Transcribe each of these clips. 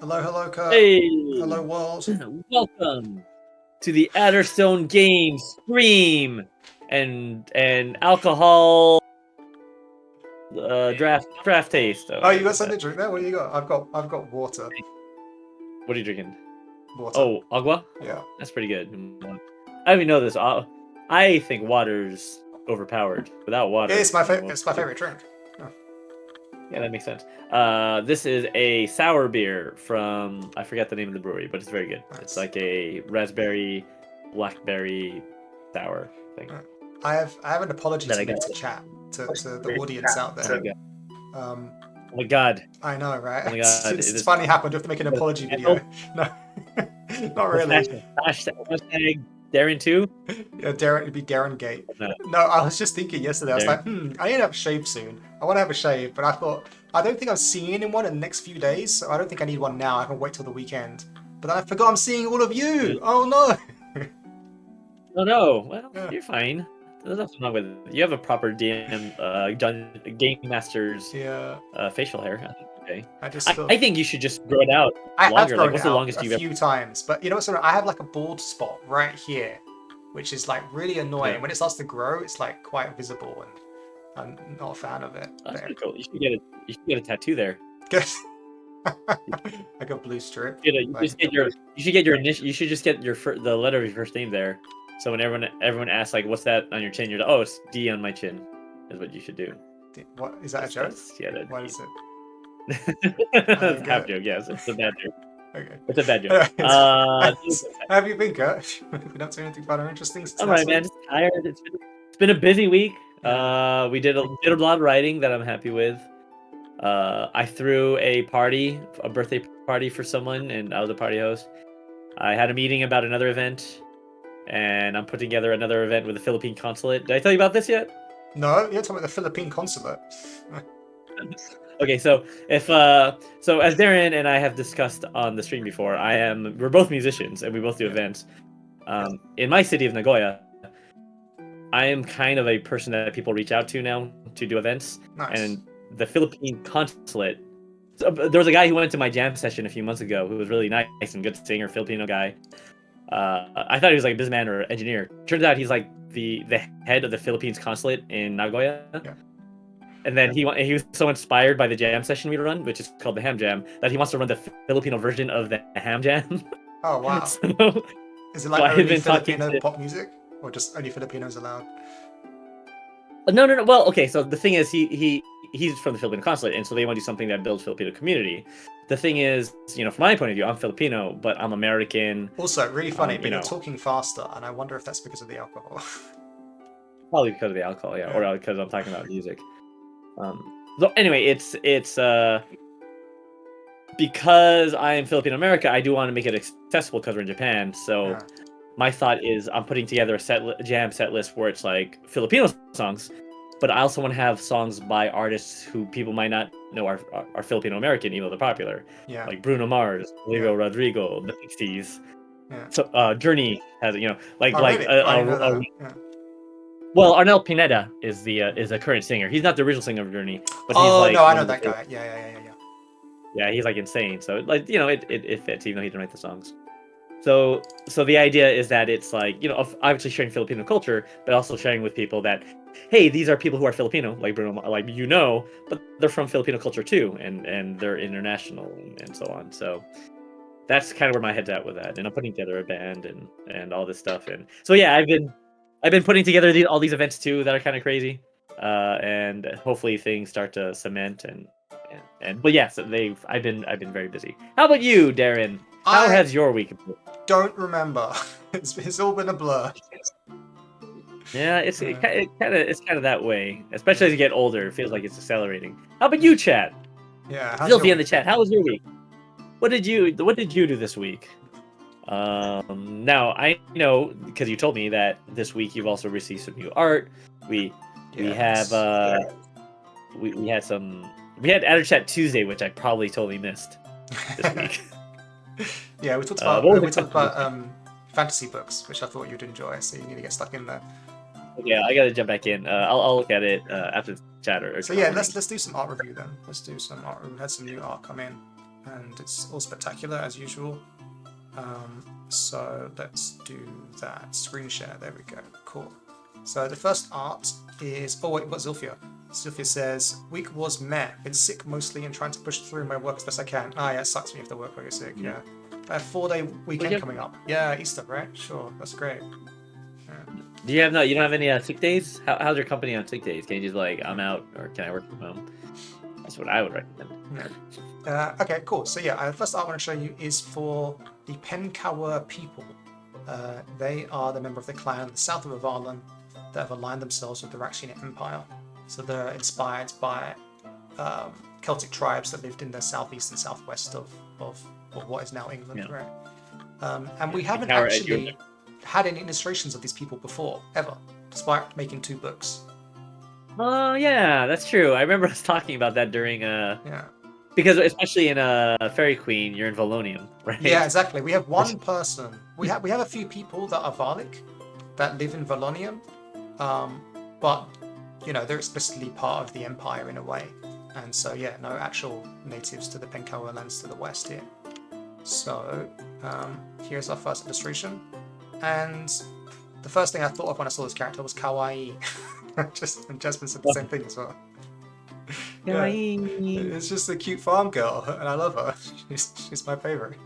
Hello, hello, Kurt. Hey, Hello, world. welcome to the Adderstone Game stream and alcohol draft taste. Oh, you got something to drink there? What do you got? I've got water. What are you drinking? Water. Oh, agua. Yeah. That's pretty good. I don't even know this. I think water's overpowered. Without water, It's my favorite. It's my favorite drink. Yeah, that makes sense. This is a sour beer from, I forget the name of the brewery, but it's very good. Nice. It's like a raspberry, blackberry sour thing. I have an apology That to I make got. to chat to the audience out there. Oh my god. I know, right? Oh my god. It's finally happened. You have to make an apology video. No, not really. Hashtag Darren 2? Yeah, Darren, it'd be Darren Gate. No. No, I was just thinking yesterday. I was Darren. like, I need to have a shave soon. I want to have a shave, but I thought I don't think I'm seeing anyone in the next few days, so I don't think I need one now. I can wait till the weekend. But then I forgot I'm seeing all of you. Oh no. Oh no. Well, Yeah. you're fine. There's nothing wrong with it. You have a proper game master's facial hair. I think okay. I think you should just grow it out I have longer. grown Like, what's it the out longest a you've few times, but you know what's I have like a bald spot right here, which is like really annoying. Yeah. When it starts to grow, it's like quite visible, and I'm not a fan of it. That's pretty cool. You should get a tattoo there. Good. Like a blue strip. You should just get the letter of your first name there. So when everyone asks like, "What's that on your chin?" You're like, "Oh, it's D on my chin." Is what you should do. What is that a joke? Yeah. What is it? It's a half joke. Yes, it's a bad joke. Okay. It's a bad joke. How have you been, Kurt? Have you not seen anything fun or interesting? All right, man. Just tired. It's been a busy week. We did a lot of writing that I'm happy with. I threw a birthday party for someone, and I was a party host. I had a meeting about another event, and I'm putting together another event with the Philippine consulate. Did I tell you about this yet? No, you're talking about the Philippine consulate. Okay, so as Darren and I have discussed on the stream before, we're both musicians and we both do events. In my city of Nagoya, I am kind of a person that people reach out to now to do events. Nice. And the Philippine consulate. So, there was a guy who went to my jam session a few months ago who was really nice and good singer, Filipino guy. I thought he was like a businessman or engineer. Turns out he's like the head of the Philippines consulate in Nagoya. Yeah. And then he was so inspired by the jam session we run, which is called the Ham Jam, that he wants to run the Filipino version of the Ham Jam. Oh wow! So, is it like only Filipino pop music, or just only Filipinos allowed? No. Well, okay. So the thing is, he's from the Filipino consulate, and so they want to do something that builds Filipino community. The thing is, from my point of view, I'm Filipino, but I'm American. Also, really funny, but you're talking faster, and I wonder if that's because of the alcohol. Probably because of the alcohol, yeah, or because I'm talking about music. So anyway, it's because I am Filipino America, I do want to make it accessible because we're in Japan. So my thought is I'm putting together a jam set list where it's like Filipino songs, but I also want to have songs by artists who people might not know are Filipino American, even though they're popular. Yeah. Like Bruno Mars, Olivia Rodrigo, the Pixies. Yeah. So Journey has Well, Arnel Pineda is a current singer. He's not the original singer of Journey, but he's like. No, I know that guy. Yeah. Yeah, he's like insane. So like it fits, even though he didn't write the songs. So the idea is that it's like obviously sharing Filipino culture, but also sharing with people that, hey, these are people who are Filipino, like Bruno, but they're from Filipino culture too, and they're international and so on. So that's kind of where my head's at with that, and I'm putting together a band and all this stuff, and so yeah, I've been putting together all these events too that are kind of crazy, and hopefully things start to cement but yes, I've been very busy. How about you, Darren? How has your week been? Don't remember. It's all been a blur. Yeah, it's kind of that way, especially as you get older. It feels like it's accelerating. How about you, chat? Yeah, Filthy in the chat. How was your week? What did you do this week? Now I know because you told me that this week you've also received some new art. We had Adder Chat Tuesday, which I probably totally missed this week. Yeah, we talked about fantasy books, which I thought you'd enjoy. So you need to get stuck in there. Yeah, I gotta jump back in. I'll look at it after the chat. So yeah, let's do some art review then. Let's do some art. We had some new art come in. and it's all spectacular as usual. So let's do that. Screen share. There we go. Cool. So the first art is... Oh, wait, what Zilphia? Zilphia says, week was meh. Been sick mostly and trying to push through my work as best I can. Ah, yeah, it sucks when you have to work while you're sick, yeah. I have 4-day weekend coming up. Yeah, Easter, right? Sure, that's great. Do you have you don't have any sick days? How's your company on sick days? Can you just like, I'm out, or can I work from home? That's what I would recommend. Okay, cool. So yeah, the first art I want to show you is for the Penkawa people. They are the member of the clan in the south of Avarlan that have aligned themselves with the Raxian Empire. So they're inspired by Celtic tribes that lived in the southeast and southwest of what is now England, right? And we haven't actually had any illustrations of these people before, ever, despite making 2 books. Oh, yeah, that's true. I remember us talking about that during because especially in Fairy Queen, you're in Valonium, right? Yeah, exactly. We have one person. We have a few people that are Varlic that live in Valonium, but you know they're explicitly part of the Empire in a way, and so yeah, no actual natives to the Penkawa lands to the west here. So here's our first illustration, and the first thing I thought of when I saw this character was kawaii. And Jasmine said the same thing as well. Yeah, it's just a cute farm girl, and I love her. She's my favorite.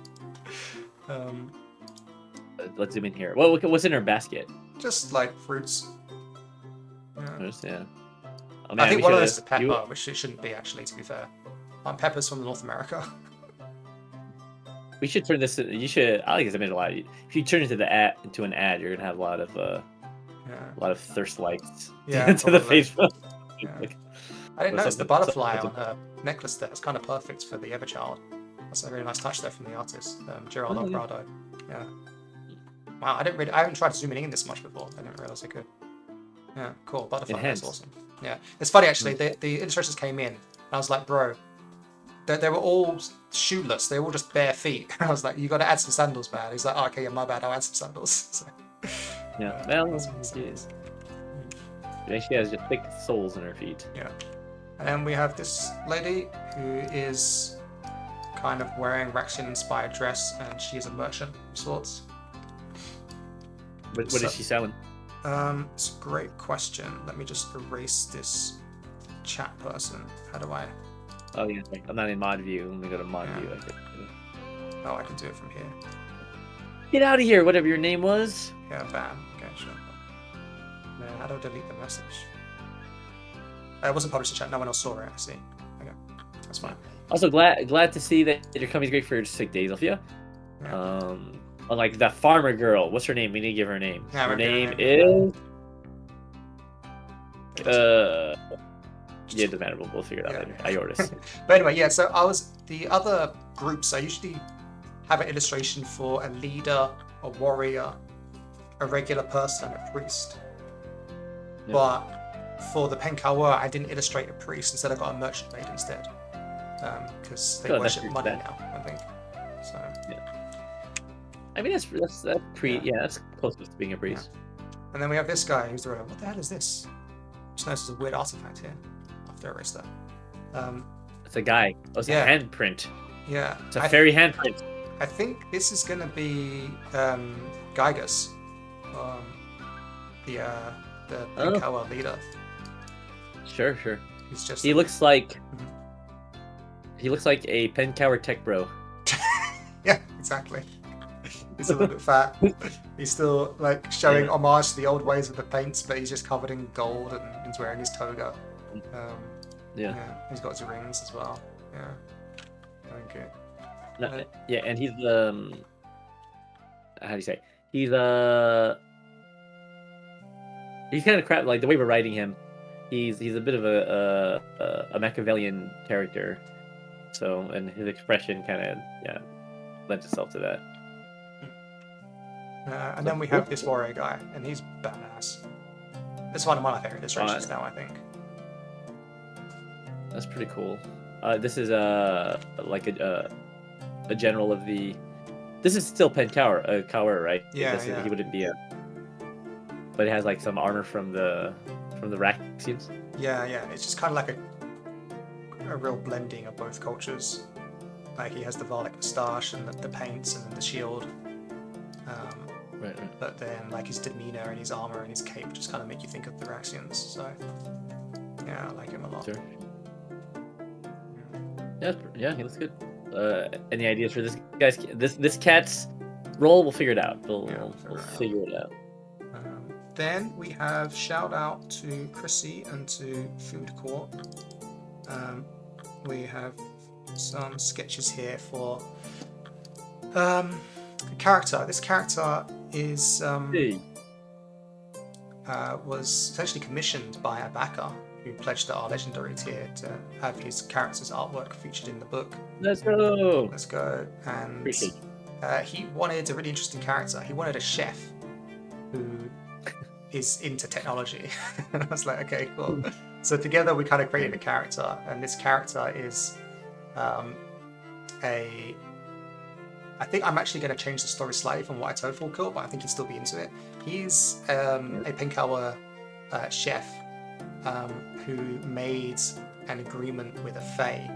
Let's zoom in here. What's in her basket? Just like fruits. Yeah. Oh, man, I think one of those is a pepper, which it shouldn't be actually, to be fair. Pepper's from North America. We should turn this. You should. I like this image a lot. If you turn it into an ad, you're gonna have a lot of thirst lights to the Facebook. Yeah. I didn't notice the butterfly on her necklace there. It's kind of perfect for the Everchild. That's a really nice touch there from the artist, Gerald Alvarado. Yeah. Wow, I haven't tried zooming in this much before. I didn't realize I could. Yeah, cool. Butterfly, that's awesome. Yeah, it's funny actually. The illustrations came in, and I was like, bro, they were all shoeless. They were all just bare feet. I was like, you got to add some sandals, man. He's like, oh, okay, yeah, my bad. I'll add some sandals. So, yeah, well, she has just thick soles in her feet. Yeah. And then we have this lady who is kind of wearing Raxian-inspired dress, and she is a merchant of sorts. What is she selling? It's a great question. Let me just erase this chat person. How do I? Oh, yeah. I'm not in mod view. Let me go to mod view. Oh, I can do it from here. Get out of here, whatever your name was. Yeah, bam. Okay, sure. Now, how do I delete the message? It wasn't published in chat. No one else saw it. I see. Okay, that's fine. Also, glad to see that your company's great for sick days, Alfia. Yeah. Unlike that farmer girl. What's her name? We need to give her a name. Yeah, her name is... Yeah, it doesn't matter. We'll figure it out later. Iortis. But anyway, yeah, so the other groups, I usually have an illustration for a leader, a warrior, a regular person, and a priest. Yep. But for the Penkawa, I didn't illustrate a priest. Instead, I got a merchant maid instead. Because they worship money now, I think. So... Yeah. I mean, that's that's closest to being a priest. Yeah. And then we have this guy who's the ruler. What the hell is this? Just noticed there's a weird artifact here. I'll have to erase that. It's a guy. Oh, it's a handprint. Yeah. It's a fairy handprint. I think this is going to be Gygus, the Penkawa leader. Sure. He's just. He looks like. He looks like a Penkawa tech bro. Yeah, exactly. He's a little bit fat. He's still like showing homage to the old ways of the paints, but he's just covered in gold and he's wearing his toga. He's got his rings as well. Yeah. Okay. No, yeah, and he's how do you say? He's kind of crap. Like the way we're writing him, he's a bit of a Machiavellian character. So, and his expression kind of lends itself to that. And then we have this warrior guy, and he's badass. This is one of my favorite illustrations now, I think. That's pretty cool. This is like a general of the. This is still Penkawa, right? Yeah, He wouldn't be but it has like some armor from the Raxians. Yeah. It's just kind of like a real blending of both cultures. Like he has the Varlic moustache and the paints and the shield. Right. But then like his demeanor and his armor and his cape just kind of make you think of the Raxians. So yeah, I like him a lot. Sure. Yeah, he looks good. Any ideas for this guy's this cat's role? We'll figure it out. We'll figure it out. Then we have shout out to Chrissy and to Food Court. We have some sketches here for a character. This character is was essentially commissioned by a backer who pledged to our legendary tier to have his character's artwork featured in the book. Let's go. Let's go. And Appreciate he wanted a really interesting character. He wanted a chef who is into technology. And I was like, okay, cool. So together we kind of created a character, and this character is I think I'm actually going to change the story slightly from what I told Full Court, but I think he'd still be into it. He's a Penkawa chef who made an agreement with a Fae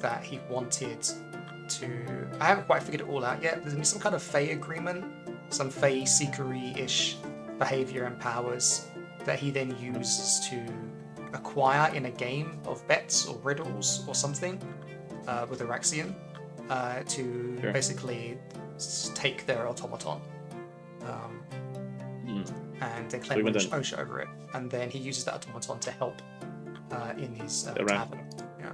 that he wanted to... I haven't quite figured it all out yet. There's some kind of Fae agreement, some Fae seekery-ish behavior and powers that he then uses to acquire in a game of bets or riddles or something with a Raxian to basically take their automaton and then claim ownership over it. And then he uses that automaton to help in his tavern. Yeah.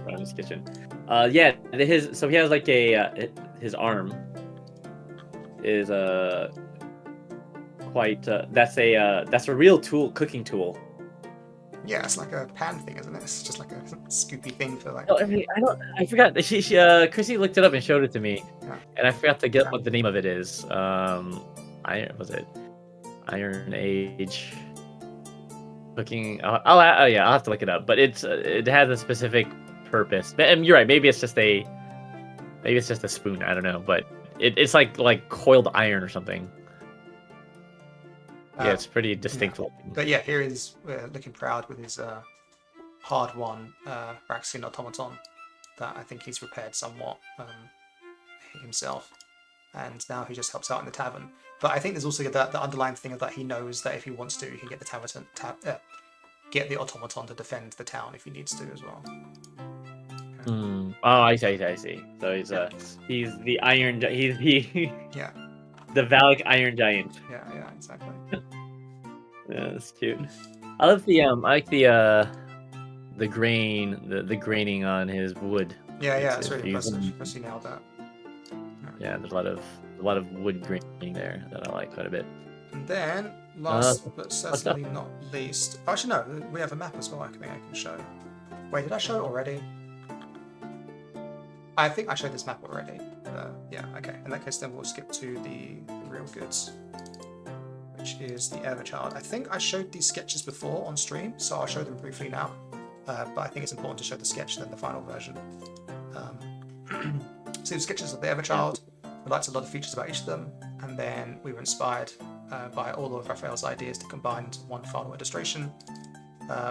Around his kitchen. So he has like his arm is quite that's a real cooking tool. Yeah, it's like a pan thing, isn't it? It's just like a scoopy thing for like. Oh, I forgot. She Chrissy looked it up and showed it to me, and I forgot to get what the name of it is. Iron Age cooking? I'll have to look it up. But it has a specific purpose. And you're right. Maybe it's just a spoon. I don't know. But it's like coiled iron or something. Yeah, it's pretty distinct. Yeah. But yeah, here he's looking proud with his hard-won Raxian automaton that I think he's repaired somewhat himself, and now he just helps out in the tavern. But I think there's also the underlying thing of that he knows that if he wants to, he can get the get the automaton to defend the town if he needs to as well. Oh, I see. So he's the iron. He's the the Valak Iron Giant. Yeah, exactly. Yeah, that's cute. I love I like the graining on his wood. Yeah, it's really impressive. Chrissy nailed that. Yeah, there's a lot of wood graining there that I like quite a bit. And then last but certainly not least, actually no, we have a map as well. I think I can show. Wait, did I show it already? I think I showed this map already. Yeah, okay. In that case, then we'll skip to the real goods, which is the Everchild. I think I showed these sketches before on stream, so I'll show them briefly now. But I think it's important to show the sketch than the final version. So the sketches of the Everchild. We liked a lot of features about each of them, and then we were inspired by all of Raphael's ideas to combine into one final illustration,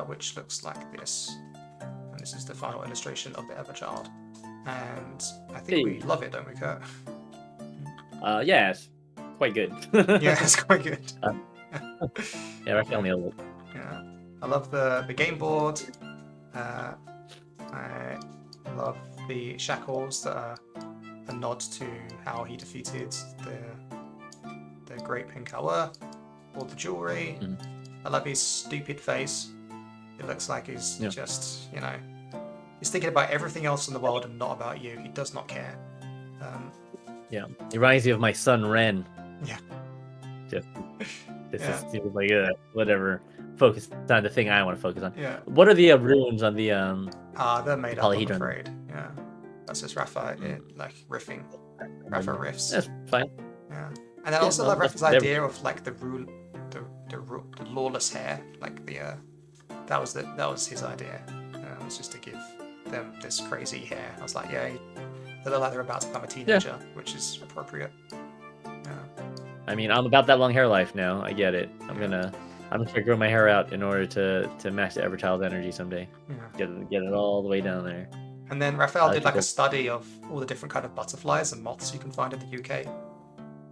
which looks like this. And this is the final illustration of the Everchild. And I think we love it, don't we, Kurt? Yeah, it's quite good. Yeah, it's quite good. Yeah, Raphael nailed it. Yeah, I love the game board. I love the shackles that are a nod to how he defeated the great Penkawa. All the jewelry. I love his stupid face. It looks like he's just, he's thinking about everything else in the world and not about you. He does not care. Yeah, he reminds me of my son Ren. Yeah. Just seems like whatever. Focus on the thing I want to focus on. Yeah. What are the runes on the they're made up, I'm polyhedron? afraid. Yeah. That's just Raphael like riffing. Raphael riffs. That's fine. Yeah. And then I also love Raphael's idea of like the lawless hair, like that was his idea. It was just to give them this crazy hair. I was like, yeah, they look like they're about to become a teenager, which is appropriate. Yeah. I mean, I'm about that long hair life now. I get it. I'm gonna grow my hair out in order to match the Everchild's energy someday. Yeah. Get it all the way down there. And then Raphael did like a people- study of all the different kind of butterflies and moths you can find in the UK,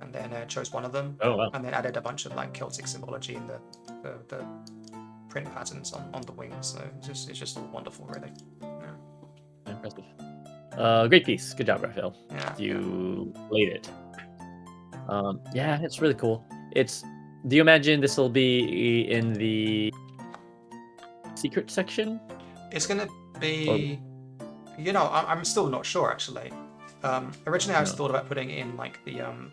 and then chose one of them, Oh wow. and then added a bunch of like Celtic symbology in the print patterns on the wings. So it's just all wonderful, really. Yeah. Impressive. Great piece. Good job, Raphael. Yeah. You laid it. Yeah, it's really cool. Do you imagine this will be in the secret section? It's gonna be, I'm still not sure actually. Originally, I was thought about putting it in like the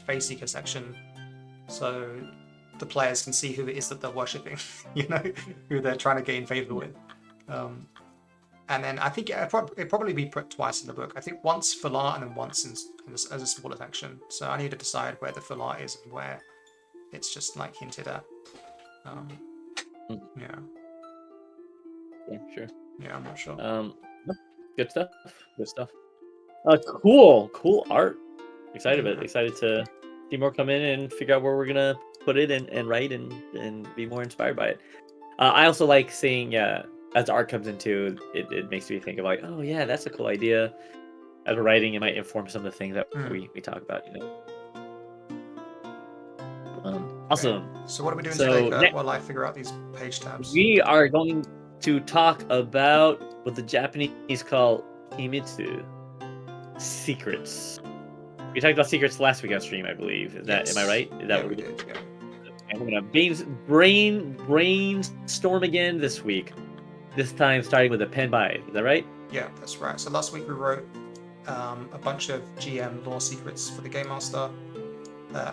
Phase Seeker section, so the players can see who it is that they're worshipping, who they're trying to gain favor with. And then I think it'd probably be put twice in the book. I think once full art and then once as a smaller section. So I need to decide where the full art is and where it's just like hinted at. Yeah. Yeah, sure. Yeah, I'm not sure. Good stuff. Good stuff. Cool art. Excited to see more come in and figure out where we're gonna put it and write and be more inspired by it. I also like seeing as the art comes into it makes me think of like, oh yeah, that's a cool idea. As we're writing, it might inform some of the things that we talk about, Awesome. Okay. So what are we doing So today, Kurt, next- while I figure out these page tabs? We are going to talk about what the Japanese call himitsu, secrets. We talked about secrets last week on stream, I believe. Am I right? Is that we did? Yeah. And we're gonna brainstorm again this week. This time starting with a Pen Baedd. Is that right? Yeah, that's right. So last week we wrote a bunch of GM lore secrets for the Game Master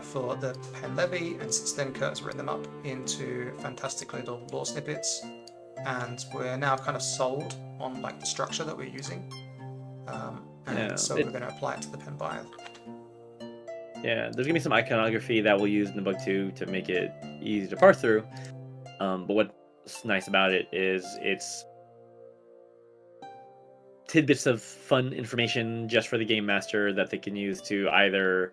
for the Pen Levy, and since then Kurt's written them up into fantastic little lore snippets, and we're now kind of sold on like the structure that we're using. So we're going to apply it to the Pen Baedd. Yeah, there's gonna be some iconography that we'll use in the book too to make it easy to parse through. But what's nice about it is it's tidbits of fun information just for the game master that they can use to either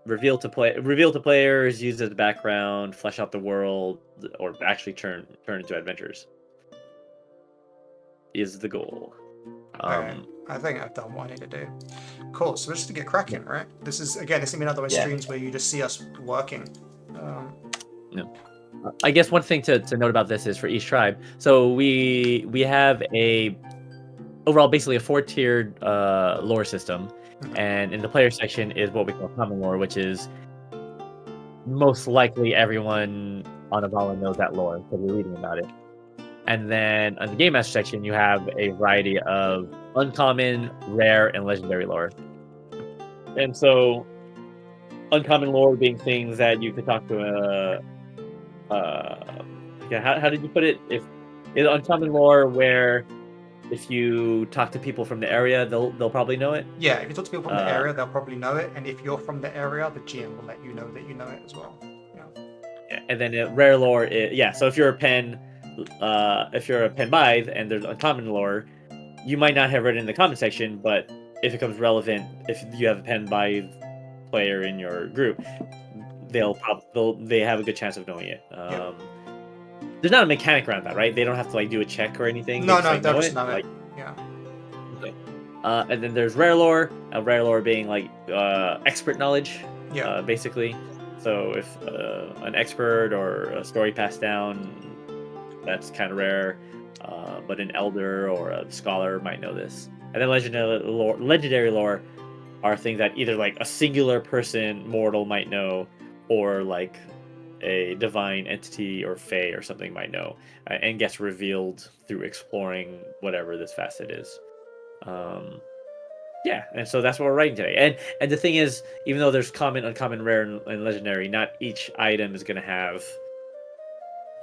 reveal to players, use as background, flesh out the world, or actually turn into adventures. Is the goal. Alright, I think I've done what I need to do. Cool, so we're just gonna get cracking, right? This is gonna be another one of those streams where you just see us working. I guess one thing to note about this is for each tribe. So we have overall basically a 4-tiered lore system, and in the player section is what we call common lore, which is most likely everyone on Avala knows that lore because we're reading about it. And then on the Game Master section, you have a variety of uncommon, rare, and legendary lore. And so, uncommon lore being things that you could talk to how did you put it? If it's uncommon lore where if you talk to people from the area, they'll probably know it. Yeah, if you talk to people from the area, they'll probably know it. And if you're from the area, the GM will let you know that you know it as well. Yeah. And then rare lore is, so if you're a Pen Baedd and there's uncommon lore, you might not have read it in the comment section, but if it becomes relevant, if you have a Pen Baedd player in your group, they have a good chance of knowing it. There's not a mechanic around that, right? They don't have to do a check or anything. No, they'll just know it. Yeah. Okay. And then there's rare lore. Rare lore being expert knowledge. Yeah. Basically. So if an expert or a story passed down, that's kind of rare. But an elder or a scholar might know this. And then legendary lore are things that either a singular person, mortal, might know, or a divine entity or fae or something might know, and gets revealed through exploring whatever this facet is. And so that's what we're writing today. And the thing is, even though there's common, uncommon, rare, and legendary, not each item is going to have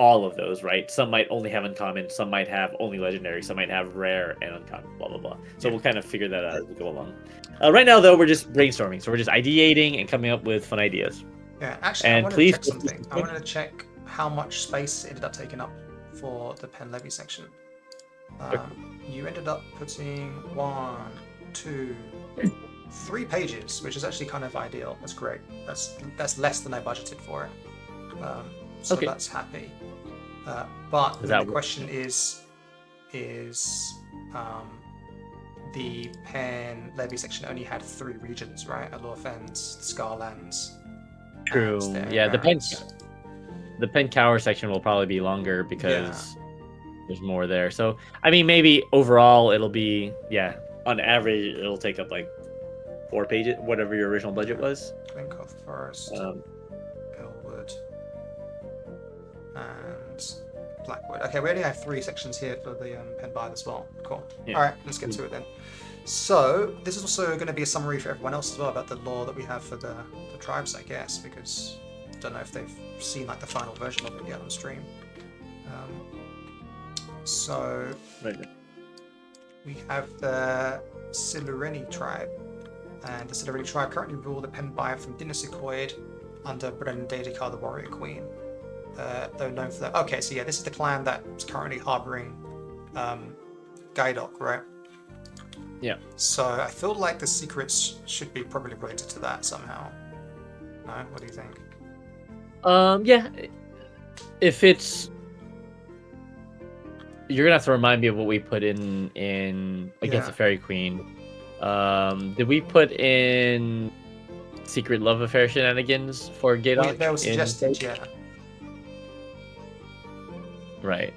all of those, right? Some might only have uncommon, some might have only legendary, some might have rare and uncommon, blah blah blah. So we'll kind of figure that out as we go along. Right now though, we're just brainstorming, so we're just ideating and coming up with fun ideas. Yeah, actually, I wanted to check something. I wanted to check how much space it ended up taking up for the Pen Levy section. You ended up putting 1, 2, 3 pages, which is actually kind of ideal. That's great. That's less than I budgeted for it. So that's happy. But the question is is the Pen Levy section only had 3 regions, right? Allure Fens, Scarlands. True. Yeah, the Pen Cower section will probably be longer because there's more there. So I mean, maybe overall it'll be on average it'll take up like 4 pages, whatever your original budget was. Glencoe Forest, Elwood, and Blackwood. Okay, we only have 3 sections here for the Pen Baedd as well. Cool. Yeah. All right, let's get to it then. So this is also going to be a summary for everyone else as well about the lore that we have for the tribes, I guess, because I don't know if they've seen like the final version of it yet on stream. So we have the Silurini tribe, and the Silurini tribe currently rule the Pen Baedd from Dinas Coed under Bren Dedekar, the warrior queen. They're known for that. Okay, so yeah, this is the clan that's currently harboring Gaidok, right? Yeah. So I feel like the secrets should be probably related to that somehow. No? What do you think? Yeah. If it's... You're gonna have to remind me of what we put in Against the Fairy Queen. Did we put in secret love affair shenanigans for Gaidok? They were suggested, yeah. Right.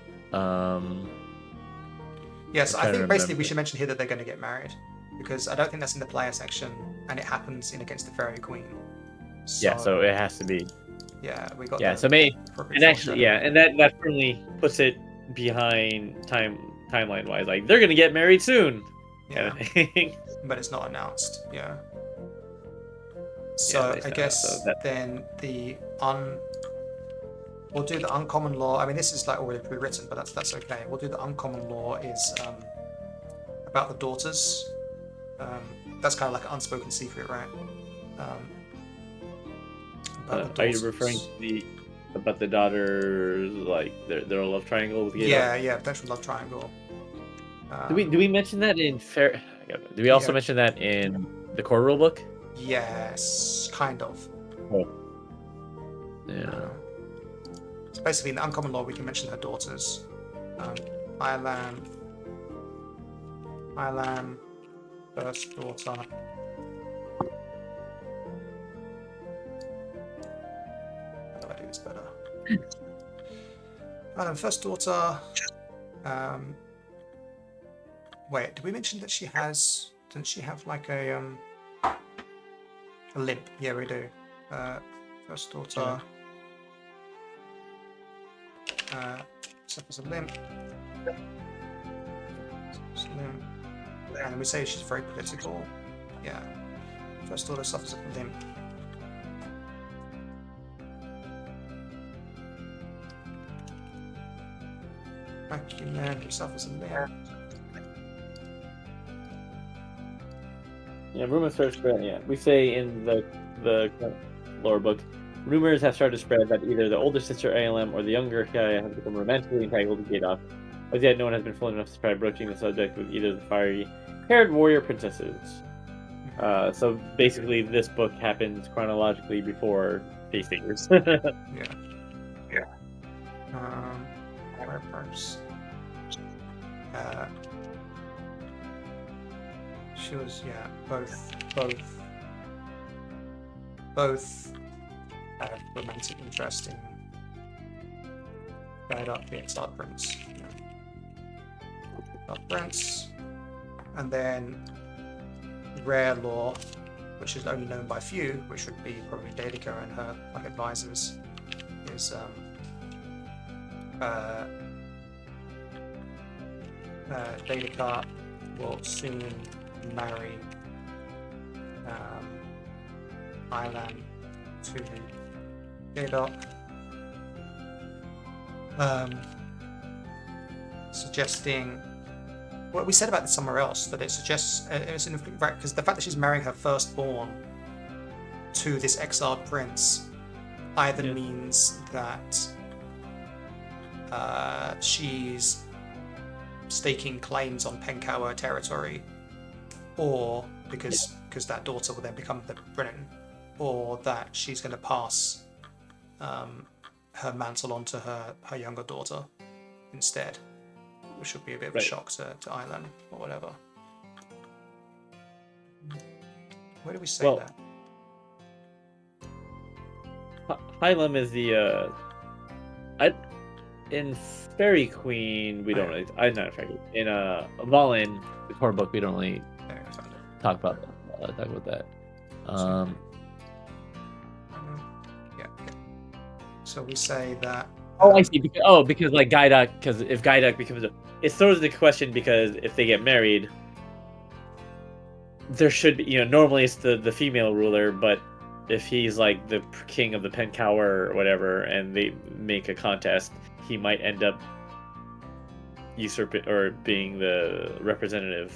Yes, I think basically we should mention here that they're going to get married, because I don't think that's in the player section, and it happens in Against the Fairy Queen. So, so it has to be. Yeah, we got. Yeah, so maybe, and actually, and that firmly puts it behind timeline wise. Like they're going to get married soon. Yeah. But it's not announced. Yeah. So I guess then we'll do the uncommon law. I mean, this is like already pre-written, but that's okay. We'll do the uncommon law is about the daughters. That's kind of like an unspoken secret, right? Are you referring to about the daughters, like their love triangle with Gaidok? Yeah, potential love triangle. Do we mention that in fair? Do we also mention that in the core rulebook? Yes, kind of. Oh. Yeah. So basically, in the uncommon law, we can mention her daughters. Ilan, first daughter. How do I do this better? Ilan, first daughter. Wait, did we mention that she has? Doesn't she have like a limp? Yeah, we do. First daughter. Suffers a limp. And we say she's very political. Yeah. First daughter suffers a limp. Acumen, who suffers a limp. Yeah, rumors start spreading. Yeah, we say in the lore book, rumors have started to spread that either the older sister ALM or the younger Kaya have become romantically entangled with Gaidok. As yet, no one has been fool enough to try broaching the subject with either of the fiery-haired warrior princesses. So basically, this book happens chronologically before Face Fingers. Yeah. Where first? She was, both have romantic interest in Gaidok, the exiled prince. Prince, and then rare law, which is only known by few, which would be probably Dedekar and her like advisors, is Dedekar will soon marry Ilan to Gaidok, suggesting. Well, we said about this somewhere else, that it suggests it's right, because the fact that she's marrying her firstborn to this exiled prince either means that she's staking claims on Penkawa territory, or because that daughter will then become the Brennan, or that she's going to pass her mantle on to her younger daughter instead. which would be a bit of a shock to Island or whatever. Where do we say that? Hylam is the in Fairy Queen we don't really. I'm not Fairy. In Valen, the core book, we don't really talk about that. Yeah. So we say that. Oh, I see. Because like Gaidak, because if Gaidak becomes it throws into question, because if they get married, there should be, normally it's the female ruler, but if he's like the king of the Pen Cower or whatever, and they make a contest, he might end up usurping or being the representative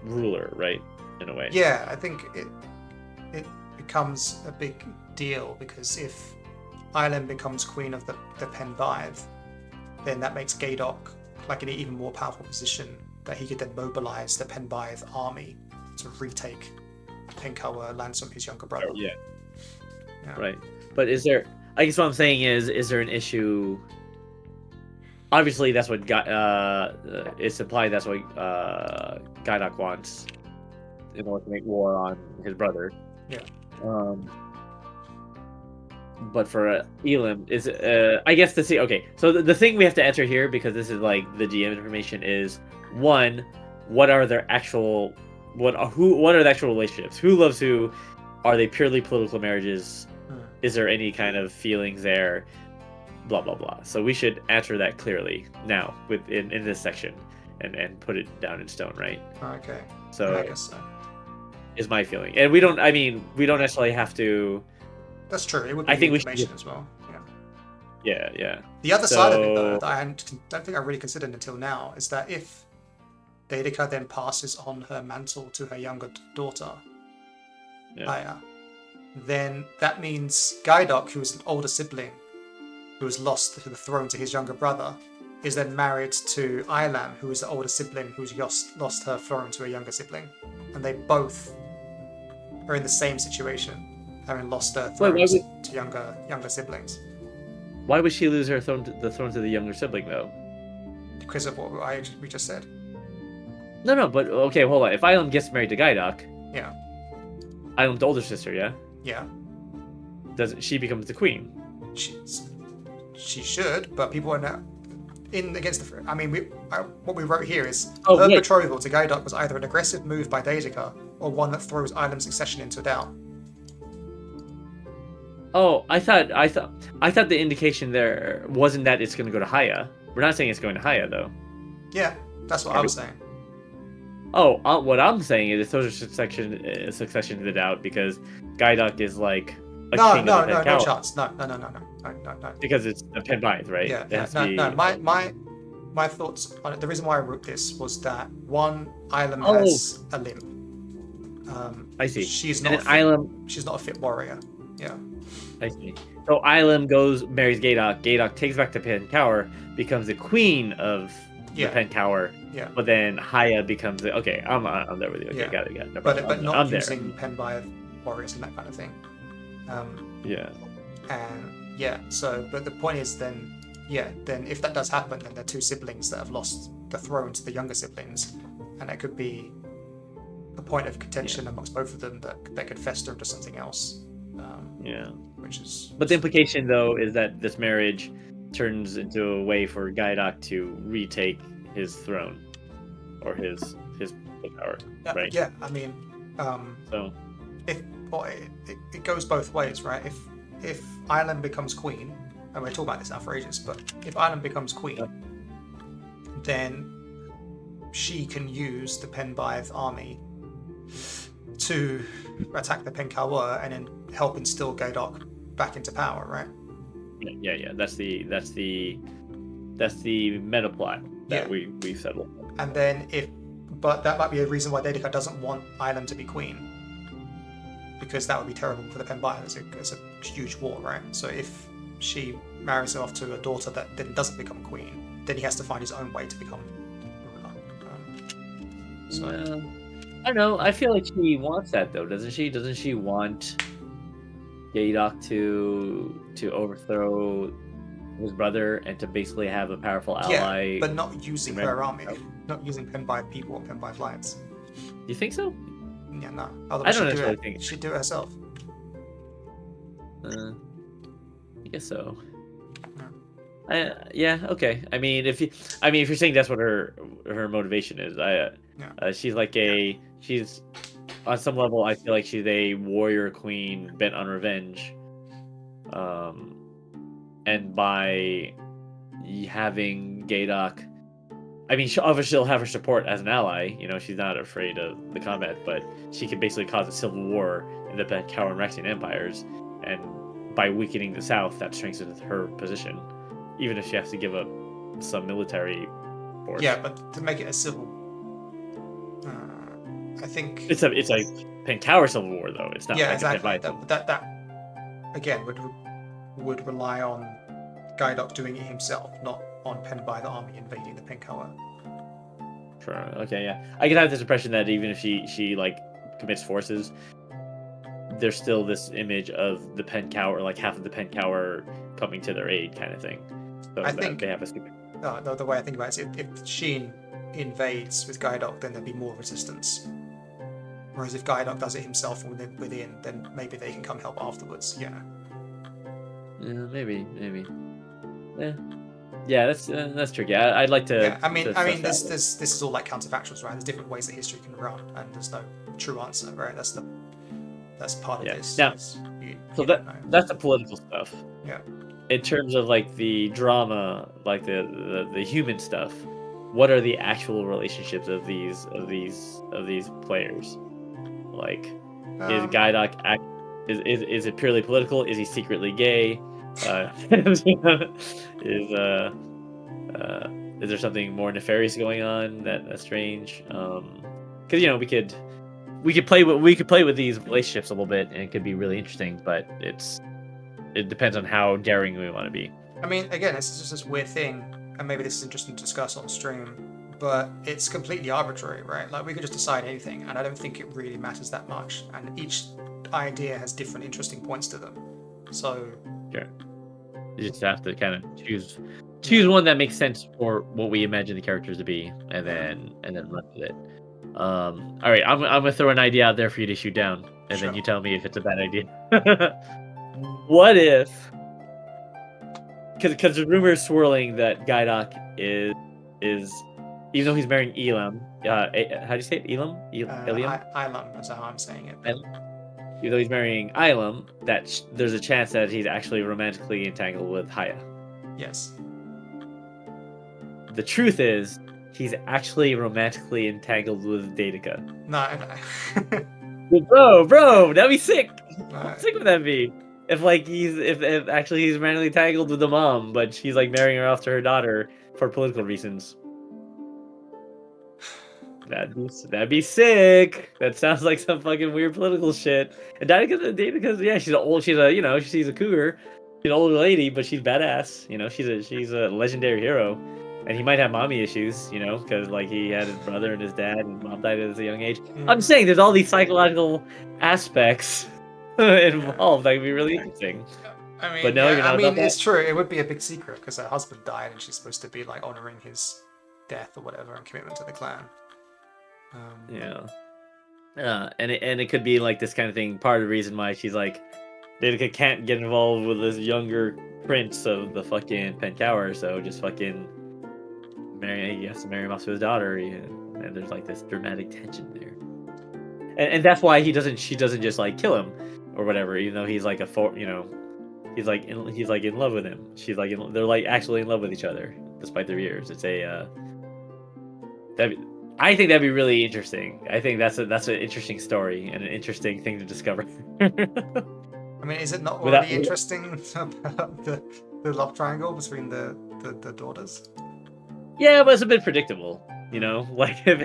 ruler, right? In a way. Yeah, I think it becomes a big deal, because if Ireland becomes queen of the Pen Baedd, then that makes Gaidak like in an even more powerful position, that he could then mobilize the Pen Baedd army to retake Pen Cower lands from his younger brother. Yeah. Right. But I guess what I'm saying is there an issue? Obviously, that's what it's implied that's what Gaidak wants in order to make war on his brother. Yeah. But for Elam, I guess to see. Okay, so the thing we have to enter here, because this is like the GM information, is one, what are the actual relationships? Who loves who? Are they purely political marriages? Is there any kind of feelings there? Blah blah blah. So we should answer that clearly now in this section, and put it down in stone, right? Okay. So I guess so. Is my feeling, and we don't necessarily have to. That's true. It would be information as well. Yeah. Yeah. The other side of it, though, that I don't think I really considered until now, is that if Boudica then passes on her mantle to her younger daughter, Aya, then that means Gaidak, who is an older sibling, who has lost the throne to his younger brother, is then married to Ilam, who is the older sibling who's lost her throne to a younger sibling, and they both are in the same situation, having lost their thrones to younger siblings. Why would she lose her throne to the younger sibling, though? Because of what we just said. No, but okay, hold on. If Ilam gets married to Gaidak, Ilam's older sister, yeah, doesn't she becomes the queen? She should, but people are now in against the. I mean, what we wrote here is her betrothal to Gaidak was either an aggressive move by Boudica or one that throws Ilam's succession into doubt. Oh, I thought the indication there wasn't that it's going to go to Haya. We're not saying it's going to Haya, though. Yeah, that's what I was saying. Oh, what I'm saying is it throws a succession to the doubt, because Gaidak is like a king of the Pen Cower. No chance. No. Because it's a Pen Baedd, right? Yeah. My thoughts on it. The reason why I wrote this was that one, Ilam has a limb. I see. She's not a fit warrior. Yeah. I see. So Ilam marries Gaidak. Gaidak takes back to Pen Cower, becomes the queen of the Pen Cower. Yeah. But then Haya becomes okay. I'm there with you. Okay, got it. No, but not using Pen Baedd warriors and that kind of thing. So, but the point is then if that does happen, then there are two siblings that have lost the throne to the younger siblings, and that could be a point of contention amongst both of them that could fester into something else. But the implication, though, is that this marriage turns into a way for Gaidak to retake his throne or his power, right? Yeah, I mean, it goes both ways, right? If Ireland becomes queen, and we're talking about this now for ages, but if Ireland becomes queen, then she can use the Pen Baedd army to attack the Pen Cower and then help instill Gaidak back into power, right? Yeah. That's the meta plot that we've settled. And then but that might be a reason why Boudica doesn't want Ireland to be queen, because that would be terrible for the Pen Baedd. It's a huge war, right? So if she marries off to a daughter that then doesn't become queen, then he has to find his own way to become ruler. I don't know. I feel like she wants that, though, doesn't she? Doesn't she want Gaidak to overthrow his brother and to basically have a powerful Yeah, ally. but not using Remember- her army, not using Pen Baedd people or Pen Baedd lands. Do you think so? Yeah, no. I Otherwise, don't she'd do necessarily it. think. She'd do it herself. I guess so. Yeah. Yeah, okay. I mean, if you're saying that's what her motivation is, she's like she's on some level. I feel like she's a warrior queen bent on revenge. And by having Gaydok, I mean, she'll have her support as an ally. You know, she's not afraid of the combat, but she could basically cause a civil war in the Cower and Rexian empires, and by weakening the South, that strengthens her position, even if she has to give up some military force. Yeah, but to make it a civil, I think it's a Pencower civil war though. It's not. Yeah, like exactly. A Pen Baedd That again would rely on Gaydok doing it himself, not on Pen Baedd the army invading the Pencower. Sure. Okay. Yeah. I can have this impression that even if she like commits forces, there's still this image of the Pencower, like half of the Pencower coming to their aid, kind of thing. So I that think they have a super. The way I think about it is if Sheen invades with Gaydok, then there'd be more resistance. Whereas if Gaydok does it himself from within, then maybe they can come help afterwards. Yeah. Yeah, maybe. Yeah, that's tricky. I'd like to. Yeah, I mean, this this is all like counterfactuals, right? There's different ways that history can run, and there's no true answer, right? That's part of this. Now, that's the political stuff. Yeah. In terms of like the drama, like the human stuff, what are the actual relationships of these players? Like, is Gaydok is it purely political? Is he secretly gay? Is there something more nefarious going on that's strange? Because we could play with these relationships a little bit, and it could be really interesting. But it depends on how daring we want to be. I mean, again, it's just this weird thing, and maybe this is interesting to discuss on stream, but it's completely arbitrary, right? Like, we could just decide anything, and I don't think it really matters that much. And each idea has different interesting points to them. So, sure, you just have to kind of choose one that makes sense for what we imagine the characters to be, and then run with it. All right, I'm gonna throw an idea out there for you to shoot down, and then you tell me if it's a bad idea. What if? Because the rumor is swirling that Gaydok is even though he's marrying Elam, how do you say it? Elam? Ilam, that's how I'm saying it. Even though he's marrying Elam, there's a chance that he's actually romantically entangled with Haya. Yes. The truth is, he's actually romantically entangled with Daedika. No. Bro, that'd be sick. No. How sick would that be? If actually he's romantically entangled with the mom, but she's like marrying her off to her daughter for political reasons. That'd be sick. That sounds like some fucking weird political shit. And Daedika's yeah, she's a cougar. She's an older lady, but she's badass. You know, she's a legendary hero. And he might have mommy issues, you know, because like he had his brother and his dad, and mom died at a young age. I'm saying there's all these psychological aspects involved. That would be really interesting. I mean, but no, you're not about that? It's true. It would be a big secret because her husband died, and she's supposed to be like honoring his death or whatever and commitment to the clan. And it could be like this kind of thing. Part of the reason why she's like, Daedika can't get involved with this younger prince of the fucking Pencower, so just fucking he has to marry him off to his daughter, and there's like this dramatic tension there. And that's why she doesn't just like kill him or whatever, even though he's like he's like in love with him. She's like they're like actually in love with each other despite their years. It's I think that'd be really interesting. I think that's an interesting story and an interesting thing to discover. I mean, is it not already interesting about the love triangle between the daughters? Yeah, but it's a bit predictable, you know. Like if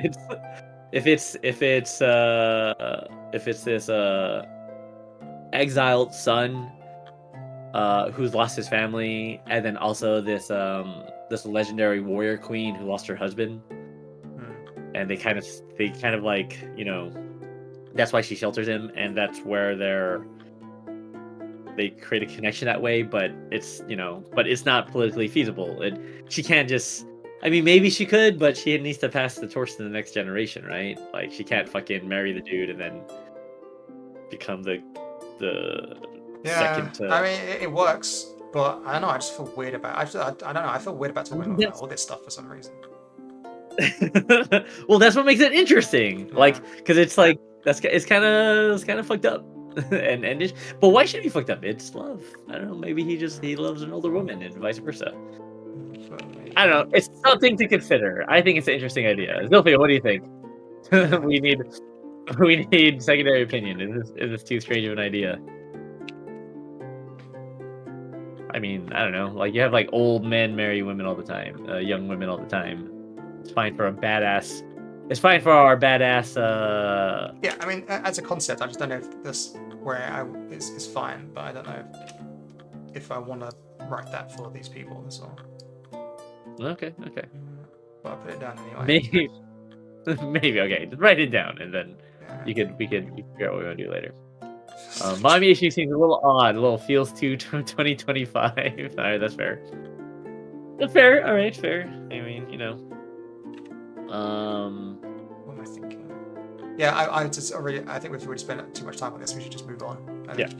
it's this exiled son who's lost his family, and then also this legendary warrior queen who lost her husband, and they kind of like, you know, that's why she shelters him, and that's where they create a connection that way, but it's but it's not politically feasible. She can't just. I mean, maybe she could, but she needs to pass the torch to the next generation, right? Like she can't fucking marry the dude and then become the second to. I mean, it works, but I don't know. I just feel weird about. I don't know. I feel weird about talking about all this stuff for some reason. Well, that's what makes it interesting. Yeah. Like, because it's like it's kind of fucked up, but why should it be fucked up? It's love. I don't know. Maybe he loves an older woman and vice versa. I don't know. It's something to consider. I think it's an interesting idea. Zilphia, what do you think? we need secondary opinion. Is this too strange of an idea? I mean, I don't know. Like you have like old men marry women all the time, young women all the time. It's fine for a badass. It's fine for our badass. Yeah, I mean, as a concept, I just don't know if this is fine, but I don't know if I want to write that for these people as well. Okay. But I'll put it down anyway. Maybe okay. Just write it down, and then we can figure out what we're gonna do later. Mommy issue seems a little odd. A little feels too 2025. All right, that's fair. That's fair. All right, fair. I mean, What am I thinking? Yeah, I think we've already spent too much time on this. We should just move on. Yeah.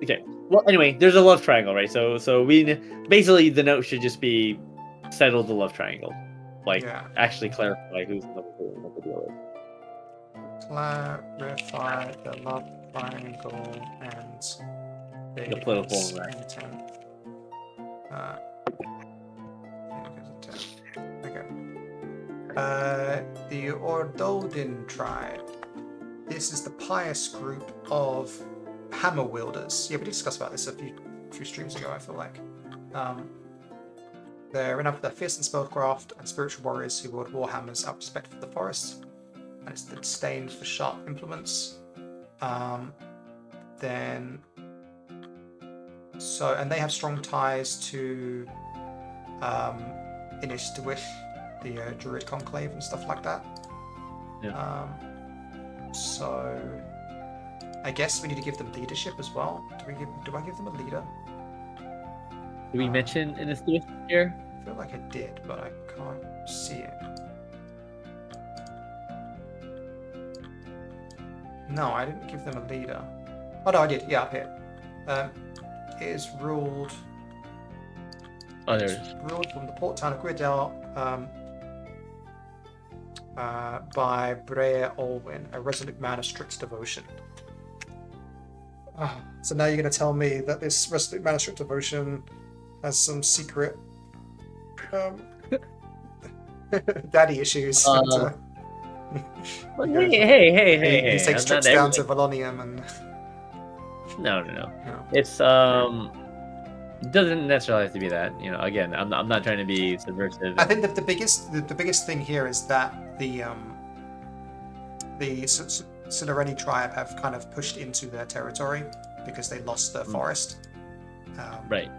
Okay. Well, anyway, there's a love triangle, right? So we basically the note should just be settle the love triangle, like actually clarify who's in love with who and what the deal is. Clarify the love triangle and the political intent. Okay. The Ordodyn tribe. This is the pious group of hammer wielders. Yeah, we discussed about this a few streams ago, I feel like. They're renowned for their fierce and spellcraft and spiritual warriors who wield war hammers out of respect for the forest, and it's the disdain for sharp implements. And they have strong ties to Inistawith, the Druid Conclave and stuff like that. Yeah. So I guess we need to give them leadership as well. Do I give them a leader? Did we mention Inistawith here? I feel like I did, but I can't see it. No, I didn't give them a leader. Oh no, I did. Yeah, up here. It is ruled. Oh, there it is. Ruled from the port town of Gwyrdel by Brer Olwyn, a resolute man of strict devotion. So now you're going to tell me that this resolute man of strict devotion has some secret daddy issues. Hey! He takes trips down to Valonium and. No. It's doesn't necessarily have to be that. Again, I'm not trying to be subversive. I think that the biggest thing here is that the Silureni tribe have kind of pushed into their territory because they lost their forest. Right.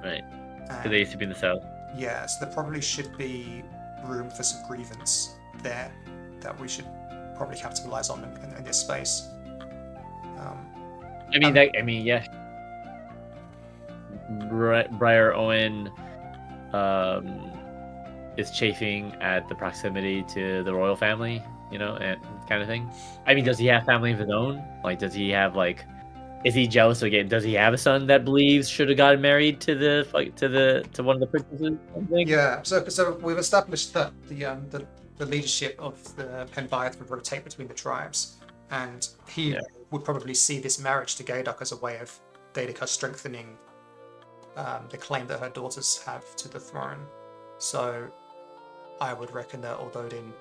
Because they used to be in the south. Yeah, so there probably should be room for some grievance there that we should probably capitalize on in this space. Yeah. Briar Owen is chafing at the proximity to the royal family, and kind of thing. I mean, does he have family of his own? Like, does he have is he jealous again? Does he have a son that believes should have gotten married to one of the princesses? Yeah. So we've established that the leadership of the Pen Baedd would rotate between the tribes, and he would probably see this marriage to Gaydok as a way of Daedalus strengthening the claim that her daughters have to the throne. So I would reckon that Ordodyn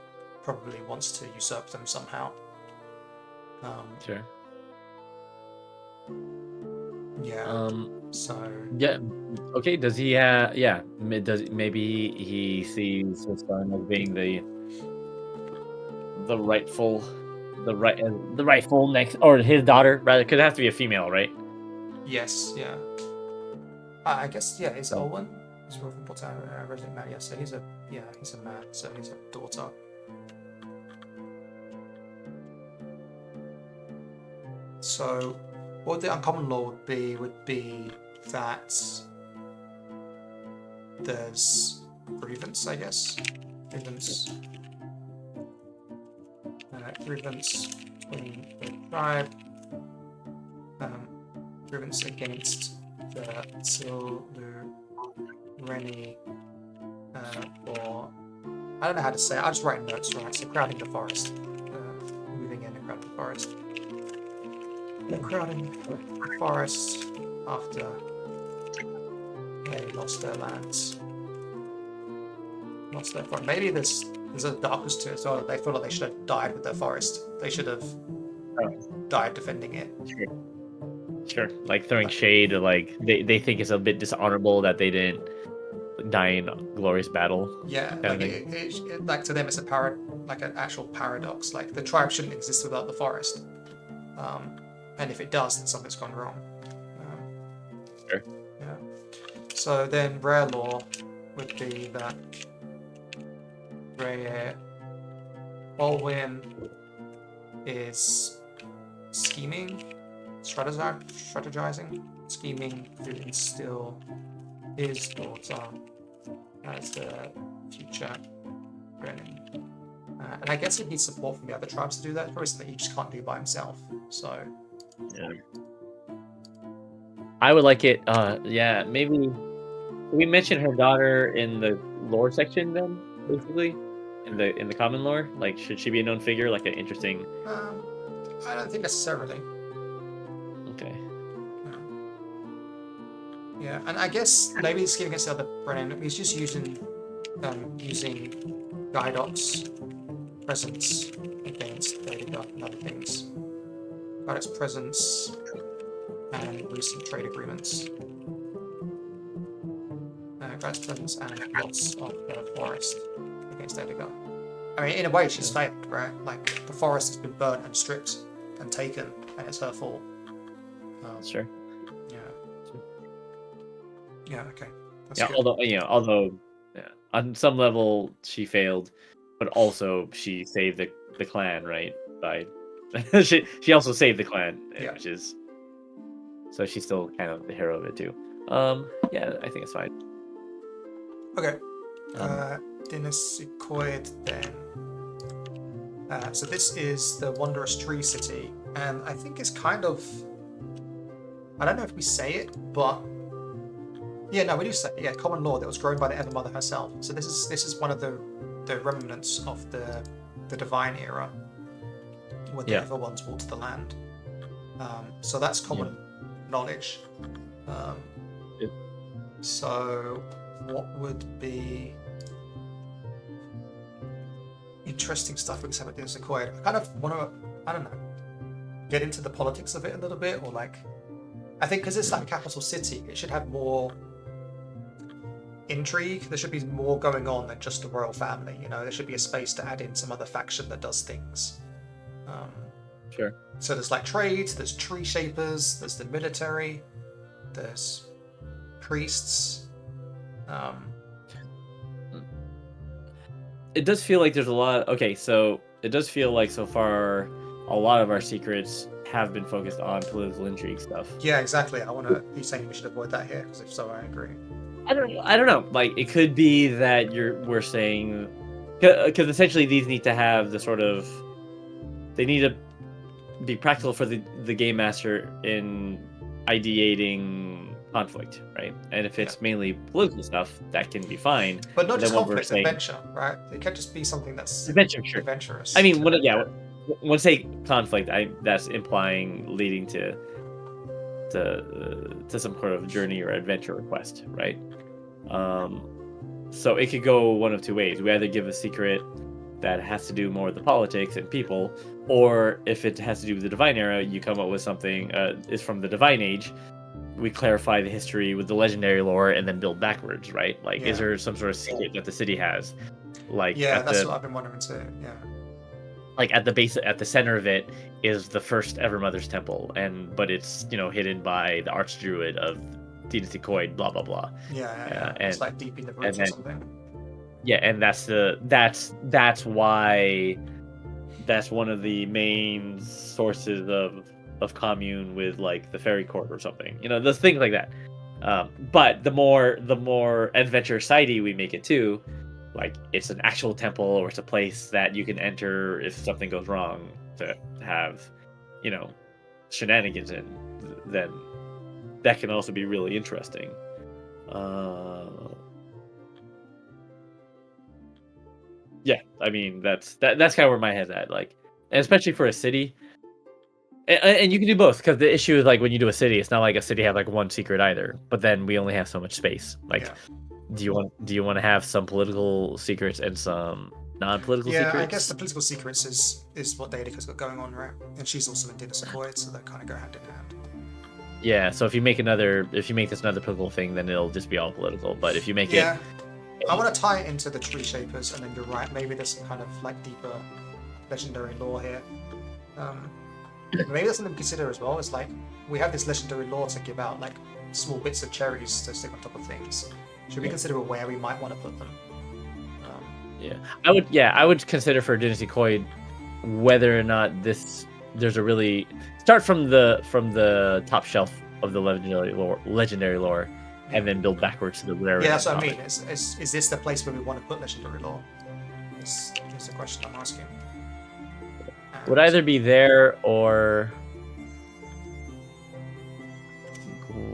probably wants to usurp them somehow. Sure. Yeah. Yeah. Okay. Does he? Maybe he sees his son as being the rightful next, or his daughter rather? Because it has to be a female, right? Yes. Yeah. I guess. Yeah. Is Olwen? He's from Portana, resident man. Yeah. So he's a man. So he's a daughter. So what the uncommon law would be that there's grievance, I guess. Grievance between the tribe. Grievance against the Silureni for, I don't know how to say it, I'll just write notes, right? So crowding the forest. Moving in and crowding the forest. Crowding the forest after they lost their lands. Lost their forest. Maybe there's a darkness to it, so they feel like they should have died with their forest. They should have died defending it. Sure. Like throwing shade, or like they think it's a bit dishonorable that they didn't die in glorious battle. Yeah, like it, like to them it's like an actual paradox. Like the tribe shouldn't exist without the forest, and if it does, then something's gone wrong. Sure. Yeah. So then rare law would be that rare Olwyn is scheming, strategizing, scheming to instill his daughter as the future Brennan. And I guess he needs support from the other tribes to do that. Probably something he just can't do by himself. So yeah. I would like it. Yeah, maybe we mentioned her daughter in the lore section then, basically, in the common lore. Like, should she be a known figure, like an interesting? I don't think necessarily. Okay. Yeah, and I guess maybe he's scheming against the other Brennan. He's just using Guidoc's presence against Data and other things. Guidoc's presence and recent trade agreements. Guidoc's presence and loss of the forest against Data. I mean, in a way, she's failed, right? Like, the forest has been burnt and stripped and taken, and it's her fault. Sure. Yeah. Yeah. Okay. That's yeah. Good. Although, on some level she failed, but also she saved the clan, right? By she also saved the clan, Yeah. which is so she's still kind of the hero of it too. Yeah, I think it's fine. Okay. Dinosicoid then. So this is the Wondrous Tree City, and I think it's kind of, I don't know if we say it, but yeah, no, we do say it. Yeah, common law that was grown by the Evermother herself. So this is one of the remnants of the divine era, when the Everones water the land. So that's common knowledge. So what would be interesting stuff with this about Dinosicoid? I kind of want to, I don't know, get into the politics of it a little bit, or like, I think because it's like a capital city, it should have more intrigue. There should be more going on than just the royal family. You know, there should be a space to add in some other faction that does things. Sure. So there's like trades, there's tree shapers, there's the military, there's priests. It does feel like there's a lot. Okay, so it does feel like so far a lot of our secrets have been focused on political intrigue stuff. Yeah, exactly. I want to be saying we should avoid that here, because if so, I agree. I don't know. Like, it could be that we're saying, because essentially these need to have the sort of, they need to be practical for the game master in ideating conflict, right? And if it's mainly political stuff, that can be fine. But not just conflict, adventure, right? It can't just be something that's adventurous. I mean, when I say conflict, that's implying leading to some sort of journey or adventure request, right? So it could go one of two ways. We either give a secret that has to do more with the politics and people, or if it has to do with the divine era, you come up with something is from the divine age. We clarify the history with the legendary lore and then build backwards, right? Like, is there some sort of secret that the city has? Like, that's what I've been wondering too. Yeah. Like at the center of it is the first Evermother's temple, but it's hidden by the archdruid of Dinosicoid, blah blah blah. Yeah. And it's like deep in the roots or something. Yeah, and that's why that's one of the main sources of of commune with like the fairy court or something. Those things like that. But the more adventure sidey we make it too, like it's an actual temple or it's a place that you can enter if something goes wrong to have, shenanigans in, then that can also be really interesting. Yeah, I mean that's kind of where my head's at, like, and especially for a city. And you can do both, because the issue is like when you do a city, it's not like a city have like one secret either. But then we only have so much space. Like, Yeah. do you want to have some political secrets and some non-political Yeah, secrets? I guess the political secrets is what Daedalica's got going on, right? And she's also in Data Sequoia, so they kind of go hand in hand. Yeah. So if you make this another political thing, then it'll just be all political. But if you make Yeah, I want to tie it into the Tree Shapers, and then you're right. Maybe there's some kind of like deeper legendary lore here. Maybe that's something to consider as well. Is like we have this legendary lore to give out like small bits of cherries to stick on top of things. Should we consider where we might want to put them? I would consider for Dynasty Coin whether or not there's a really start from the top shelf of the legendary lore, and then build backwards to the rare. Yeah, that's what I mean. Is this the place where we want to put legendary lore? Is the question I'm asking. Would either be there or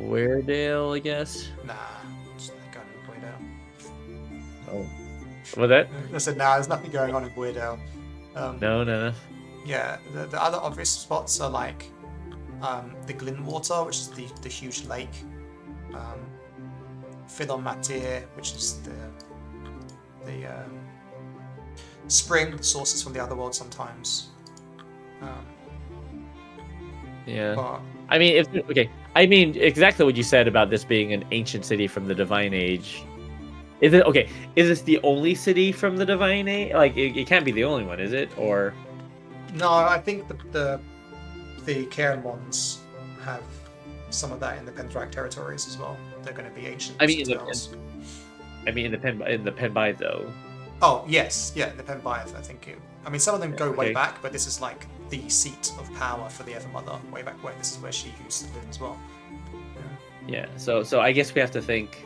Weardale, I guess. Nah, just going in Weardale. Oh, what that? I said, nah, there's nothing going on in Weardale. No. Yeah, the other obvious spots are like the Glynwater, which is the huge lake. Philon Matir, which is the spring, the sources from the other world sometimes. Yeah. But, I mean, exactly what you said about this being an ancient city from the Divine Age. Is it okay? Is this the only city from the Divine Age? Like, it can't be the only one, is it? Or no, I think the Cairn ones have some of that in the Pendrag territories as well. They're going to be ancient. I mean, in the Pen Baedd though. Oh yes, yeah, the Pen Baedd. I think. I mean, some of them go way Okay. back, but this is like the seat of power for the Evermother way back when. This is where she used to live as well. Yeah. So I guess we have to think.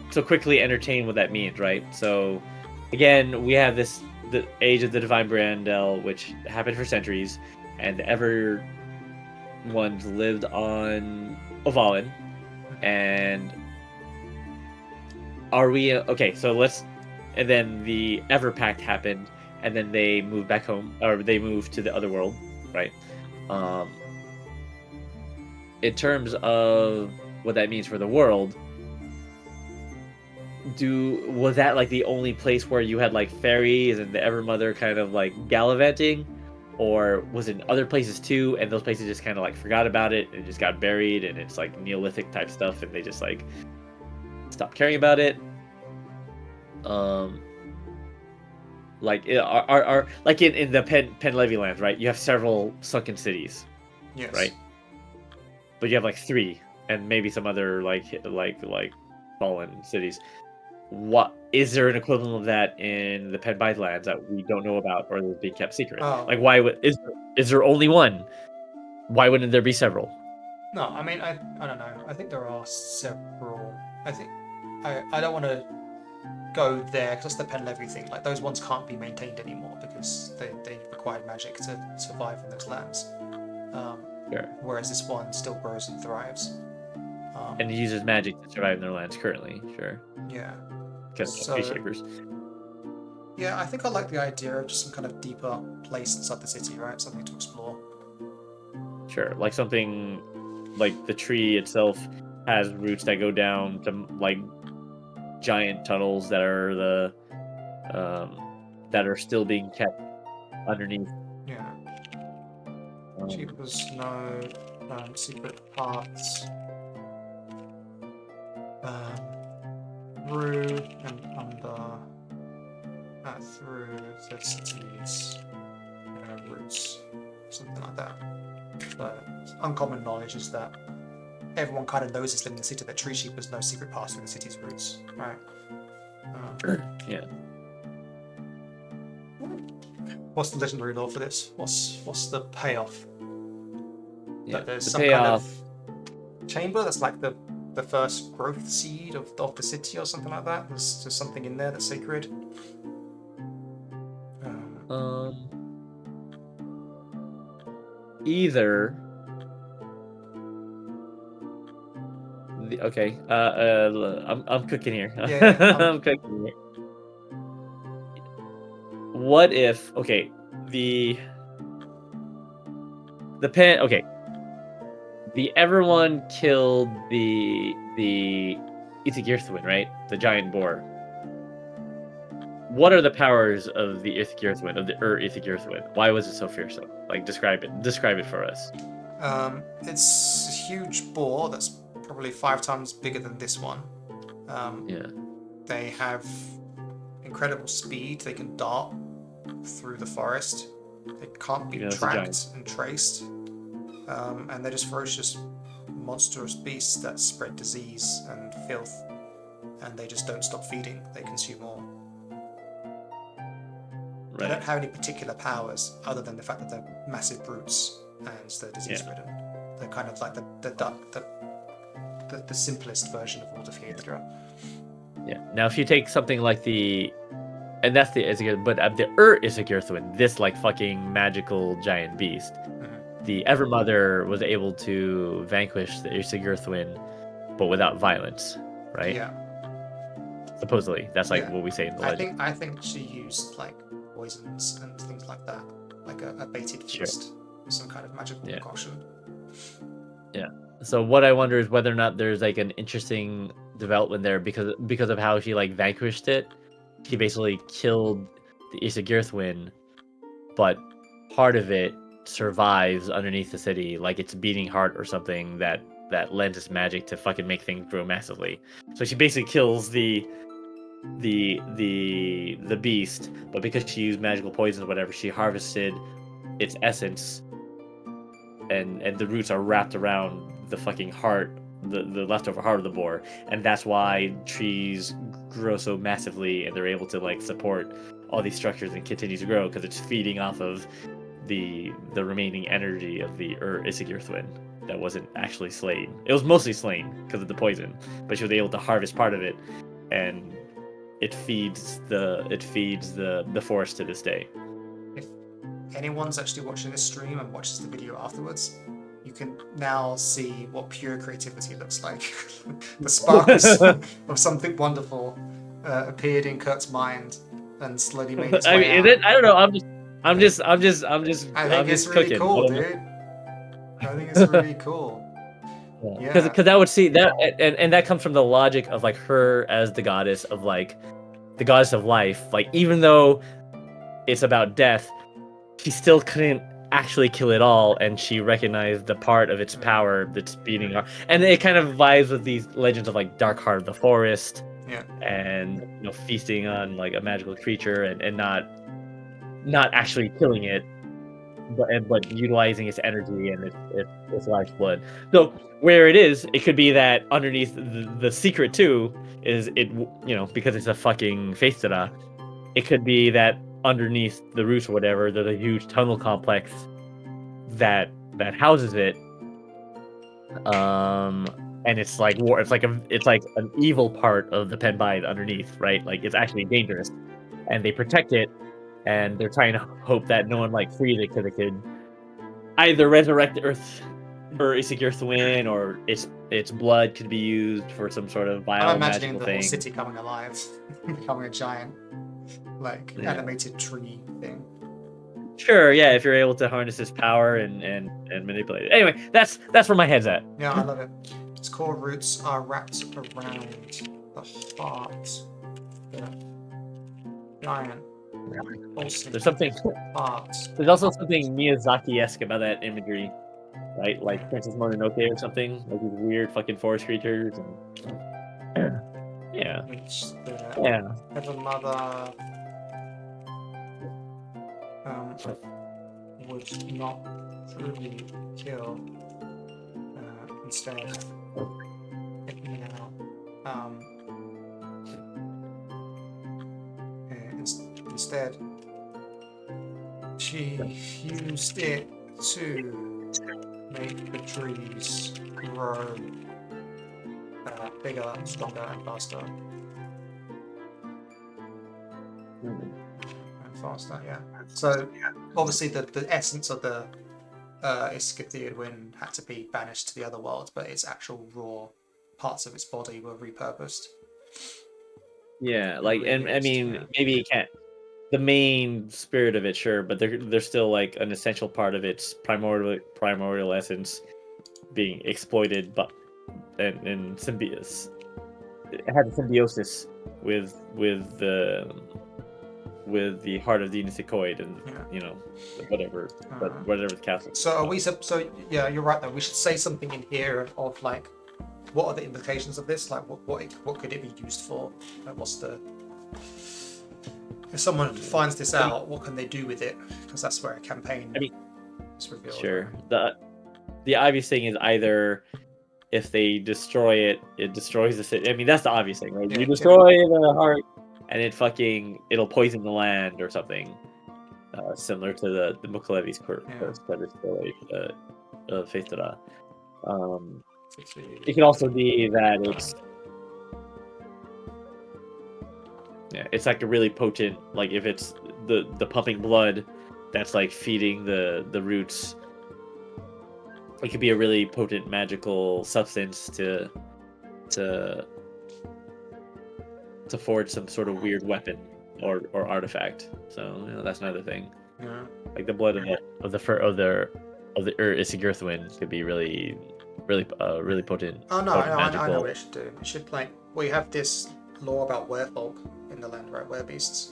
So quickly entertain what that means, right? So again, we have the age of the Divine Brandel, which happened for centuries, and the Ever ones lived on Ovalin, and are we okay? So let's, and then the Ever Pact happened, and then they moved back home, or they moved to the other world, right? In terms of what that means for the world, was that like the only place where you had like fairies and the Evermother kind of like gallivanting, or was it in other places too, and those places just kind of like forgot about it and just got buried, and it's like Neolithic type stuff and they just like stopped caring about it? Like are like in the Pen Levy lands, right? You have several sunken cities, Yes. right? But you have like 3 and maybe some other like fallen cities. What is there an equivalent of that in the Pen Baedd lands that we don't know about, or is being kept secret? Oh. Like, why is there only one? Why wouldn't there be several? No, I mean, I don't know. I think there are several. I think I don't want to go there because that's the Pen Levy thing. Like those ones can't be maintained anymore because they require magic to survive in those lands. Sure. Whereas this one still grows and thrives. And it uses magic to survive in their lands currently, sure. Yeah. Because So- tree shapers. Yeah, I think I like the idea of just some kind of deeper place inside the city, right? Something to explore. Sure, like something like the tree itself has roots that go down to like giant tunnels that are that are still being kept underneath. Yeah. Cheapers, no secret paths. Through and under, through the cities, routes, something like that. But uncommon knowledge is that everyone kind of knows it's living in the city that tree sheepers know secret paths through the city's roots, right? Yeah. What's the legendary lore for this? What's the payoff? that there's the some payoff. kind of chamber that's like the first growth seed of the city or something like that. There's something in there that's sacred. Either. Okay. I'm cooking here. Yeah, I'm cooking here. What if? Okay, the pen. Okay, the everyone killed the Ithagirthwin, right? The giant boar. What are the powers of the Ithagirthwin, of the Ithagirthwin? Why was it so fearsome? Like, describe it for us. It's a huge boar that's probably 5 times bigger than this one. Yeah. They have incredible speed. They can dart through the forest. They can't be tracked and traced. And they're just ferocious, monstrous beasts that spread disease and filth. And they just don't stop feeding. They consume all. They don't have any particular powers other than the fact that they're massive brutes and they're disease-ridden. They're kind of like the simplest version of all of Hydra. Yeah. Now, if you take something like the the Ithagirthwin, this like fucking magical giant beast, the Evermother was able to vanquish the Ithagirthwin, but without violence, right? Yeah. Supposedly, that's like what we say in the legend. I think she used like poisons and things like that, like a baited feast, some kind of magical concoction. Yeah. So what I wonder is whether or not there's like an interesting development there because of how she like vanquished it. She basically killed the Ithagirthwin, but part of it survives underneath the city, like its beating heart or something that lends its magic to fucking make things grow massively. So she basically kills the beast, but because she used magical poisons or whatever, she harvested its essence, and the roots are wrapped around the fucking heart, the leftover heart of the boar, and that's why trees grow so massively and they're able to like support all these structures and continue to grow because it's feeding off of the remaining energy of the Ithagirthwin that wasn't actually slain. It was mostly slain because of the poison, but she was able to harvest part of it, and it feeds the forest to this day. If anyone's actually watching this stream and watches the video afterwards, you can now see what pure creativity looks like. The sparkles of something wonderful appeared in Kurt's mind and slowly made its way out. I don't know. I'm just I think it's really cooking. cool, dude. I think it's really cool. Because that would see that, and that comes from the logic of like her as the goddess of like the goddess of life. Like even though it's about death, she still couldn't actually kill it all, and she recognized the part of its power that's beating her. And it kind of vibes with these legends of like Dark Heart of the Forest, and feasting on like a magical creature and not actually killing it, but utilizing its energy and its lifeblood. So where it could be that underneath the secret too is it, because it's a fucking Faithra, it could be that underneath the roots or whatever, there's a huge tunnel complex that houses it, and it's like an evil part of the Pen Baedd underneath, right? Like it's actually dangerous, and they protect it, and they're trying to hope that no one like frees it because it could either resurrect the Earth or Ithagirthwin, or its blood could be used for some sort of I'm imagining magical the thing. whole city coming alive, becoming a giant animated tree thing. Sure, yeah, if you're able to harness this power and manipulate it. Anyway, that's where my head's at. Yeah, I love it. Its core roots are wrapped around the heart. The giant pulsing heart. There's also something Miyazaki-esque about that imagery, right? Like Princess Mononoke or something, like these weird fucking forest creatures and Which the Evermother would not truly kill. Instead, instead, she used it to make the trees grow bigger, stronger, and faster. And faster, yeah. So obviously the essence of the Iscithian wind had to be banished to the other world, but its actual raw parts of its body were repurposed. Yeah, like, and I reused, mean, yeah. maybe it can't. The main spirit of it, sure, but they're still like an essential part of its primordial essence being exploited, but and symbiosis. It had a symbiosis with the heart of the Nicoid and whatever, but whatever the castle. So are we? So yeah, you're right. Though we should say something in here of like, what are the implications of this? Like, what could it be used for? Like, what's the if someone finds this out, what can they do with it? Because that's where a campaign is revealed. Sure. The obvious thing is either if they destroy it, it destroys the city. I mean, that's the obvious thing, right? Yeah, you destroy the heart, and it'll poison the land or something, similar to the Mukalevi's curse that destroyed Faithra. It could also be that it's like a really potent, like if it's the pumping blood that's like feeding the roots. It could be a really potent magical substance to forge some sort of weird weapon or artifact. So that's another thing. Yeah. Like the blood of the Isigirthwin could be really potent. Oh no, potent I know what it should do. It should we have this law about werefolk in the land, right? Werebeasts.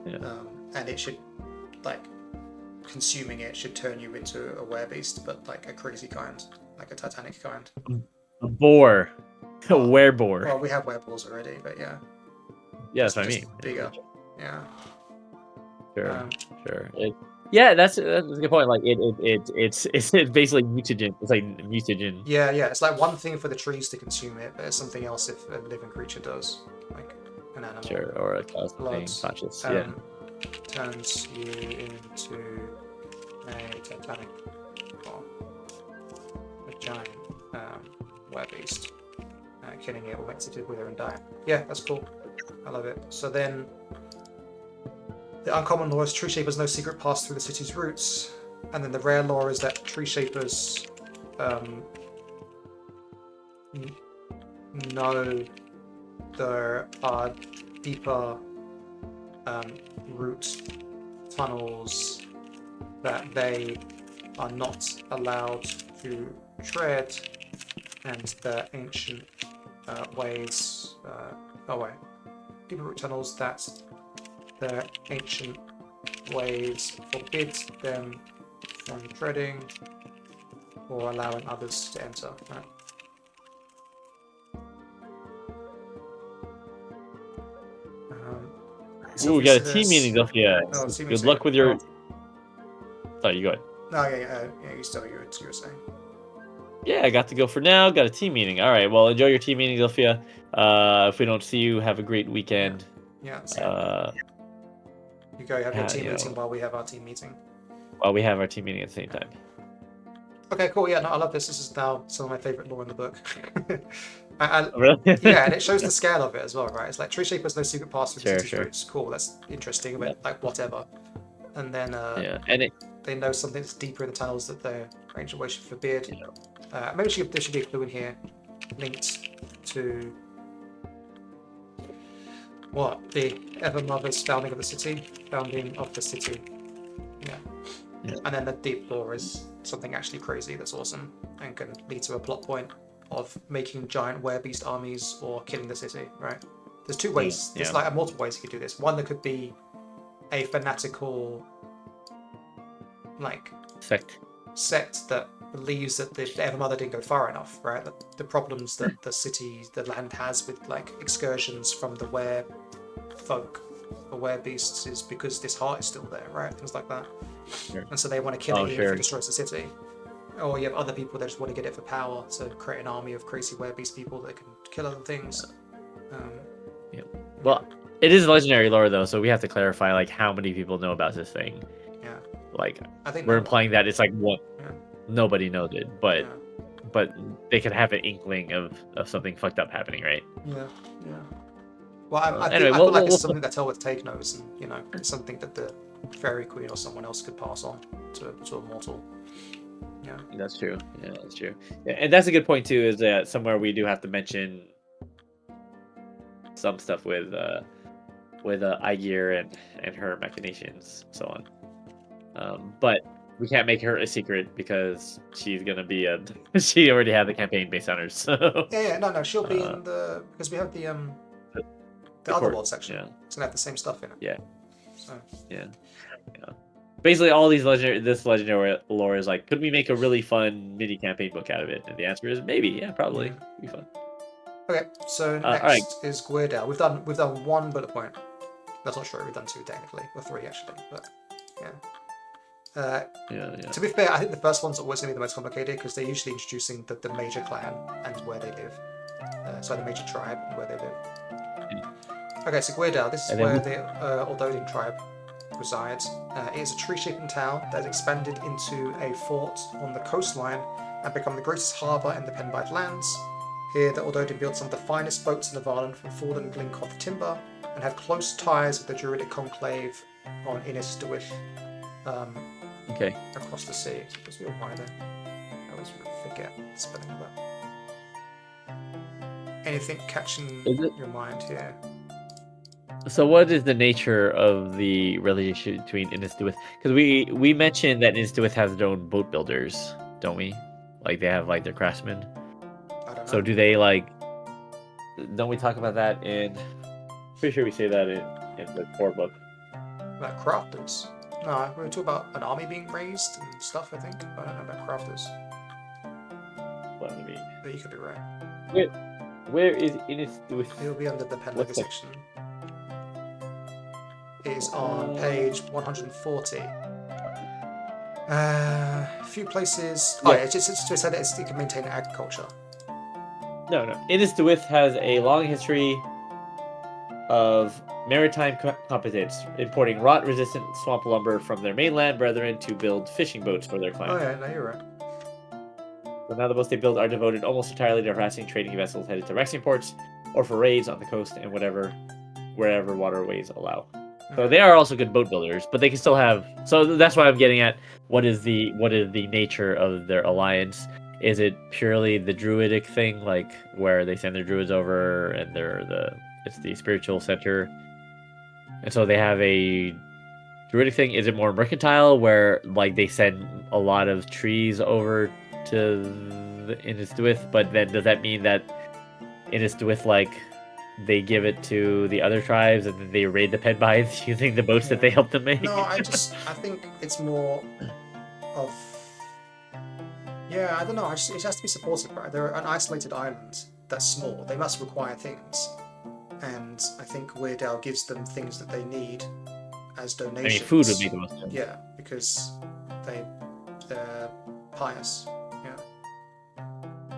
Yeah. And it should consuming it should turn you into a werebeast, but like a crazy kind, like a Titanic kind. A boar. A wereboar. Well, we have wereboars already, but yeah. Yeah, that's what I mean. Bigger. Yeah. Sure. Sure. That's a good point. Like it's basically mutagen. It's like mutagen. Yeah. It's like one thing for the trees to consume it, but it's something else if a living creature does, like an animal. Sure, or a conscious. Turns you into a Titanic or a giant werebeast. Killing it will makes it wither and die. Yeah, that's cool. I love it. So then, the uncommon law is tree shapers no secret pass through the city's roots, and then the rare law is that tree shapers know there are deeper root tunnels that they are not allowed to tread, and the ancient ways. Deeper root tunnels that their ancient ways forbid them from treading or allowing others to enter. Right? We got a team meeting, Delphia. Good luck with your. Sorry, you go ahead. No, yeah, you were saying. Yeah, I got to go for now. Got a team meeting. All right, well, enjoy your team meeting, Delphia. If we don't see you, have a great weekend. Yeah. You go have your team meeting while we have our team meeting. While we have our team meeting at the same time. Okay, cool. Yeah, no, I love this. This is now some of my favorite lore in the book. Really? Yeah, and it shows the scale of it as well, right? It's like tree shapers no secret pass through the city's roots. Cool, that's interesting. But like whatever. And then they know something that's deeper in the tunnels that their ancient ways should forbid. Maybe there should be a clue in here linked to what the Evermother's founding of the city. Yeah. And then the deep lore is something actually crazy that's awesome and can lead to a plot point of making giant werebeast armies or killing the city, right? There's two ways. There's like multiple ways you could do this. One that could be a fanatical sect that believes that the Evermother didn't go far enough, right? The problems that the land has with like excursions from the werefolk, the werebeasts, is because this heart is still there, right? Things like that. Sure. And so they want to kill it even if it destroys the city. Or you have other people that just want to get it for power, so create an army of crazy werebeast people that can kill other things. Well, it is legendary lore though, so we have to clarify like how many people know about this thing. Yeah. Like I think we're implying that it's like one. nobody knows it, but Yeah. but they could have an inkling of something fucked up happening, right? Yeah. Yeah. Well, I Anyway, feel like it's we'll something that Telwyth Teg knows, and it's something that the Fairy Queen or someone else could pass on to a mortal. Yeah. That's true. Yeah, that's true. Yeah, and that's a good point too. Is that somewhere we do have to mention some stuff with Aegir and her machinations, so on. But we can't make her a secret because she's gonna be a. She already had the campaign based on her. So Yeah. No. She'll be in because we have the other court, world section. yeah. It's gonna have the same stuff in it. Yeah. So. Yeah. Basically, all these legendary lore is like, could we make a really fun mini campaign book out of it? And the answer is maybe. Yeah, probably. It'd be fun. Okay, so next right. is Gwyrdel. We've done one bullet point. That's not true. We've done two technically, or three actually. But yeah. Yeah. To be fair, I think the first one's always going to be the most complicated because they're usually introducing the major clan and where they live. So the major tribe and where they live. Okay, so Gwyrdel. This is where the Ordodyn tribe resides. It is a tree-shaped town that has expanded into a fort on the coastline and become the greatest harbour in the Pen Baedd lands. Here, the Ordodyn built some of the finest boats in the Ireland from fallen Glencoth timber and had close ties with the Druidic conclave on Innis Dwyth across the sea. What's the why there? I always forget the spelling of that. Anything catching your mind here? So what is the nature of the relationship between Innis Dwyth? Because we mentioned that Innis Dwyth has their own boat builders, don't we? Like they have like their craftsmen. I don't know. So do they like? Don't we talk about that in? Pretty sure we say that in the core book. About crafters? No, we were talking about an army being raised and stuff. I think I don't know about crafters. What do you mean? But you could be right. Where is Innis Dwyth? It'll be under the Pen Baedd section. It is on page 140. A few places. Oh, yeah, it just said it can maintain agriculture. No. Innis Dwyth has a long history of maritime composites, importing rot-resistant swamp lumber from their mainland brethren to build fishing boats for their clan. Oh yeah, no, you're right. But now the boats they build are devoted almost entirely to harassing trading vessels headed to Rexing ports or for raids on the coast and wherever waterways allow. So they are also good boat builders, but they can still have. So that's why I'm getting at what is the nature of their alliance? Is it purely the druidic thing, like where they send their druids over and it's the spiritual center, and so they have a druidic thing? Is it more mercantile, where like they send a lot of trees over to Innis Dwyth, but then does that mean that Innis Dwyth like they give it to the other tribes and then they raid the Pen Baedd using the boats that they helped them make? No, I think it's more of. Yeah, I don't know. It has to be supported, right? They're an isolated island that's small. They must require things, and I think Gwyrdel gives them things that they need as donations. I mean, food would be the most. Yeah, because they're pious. Yeah,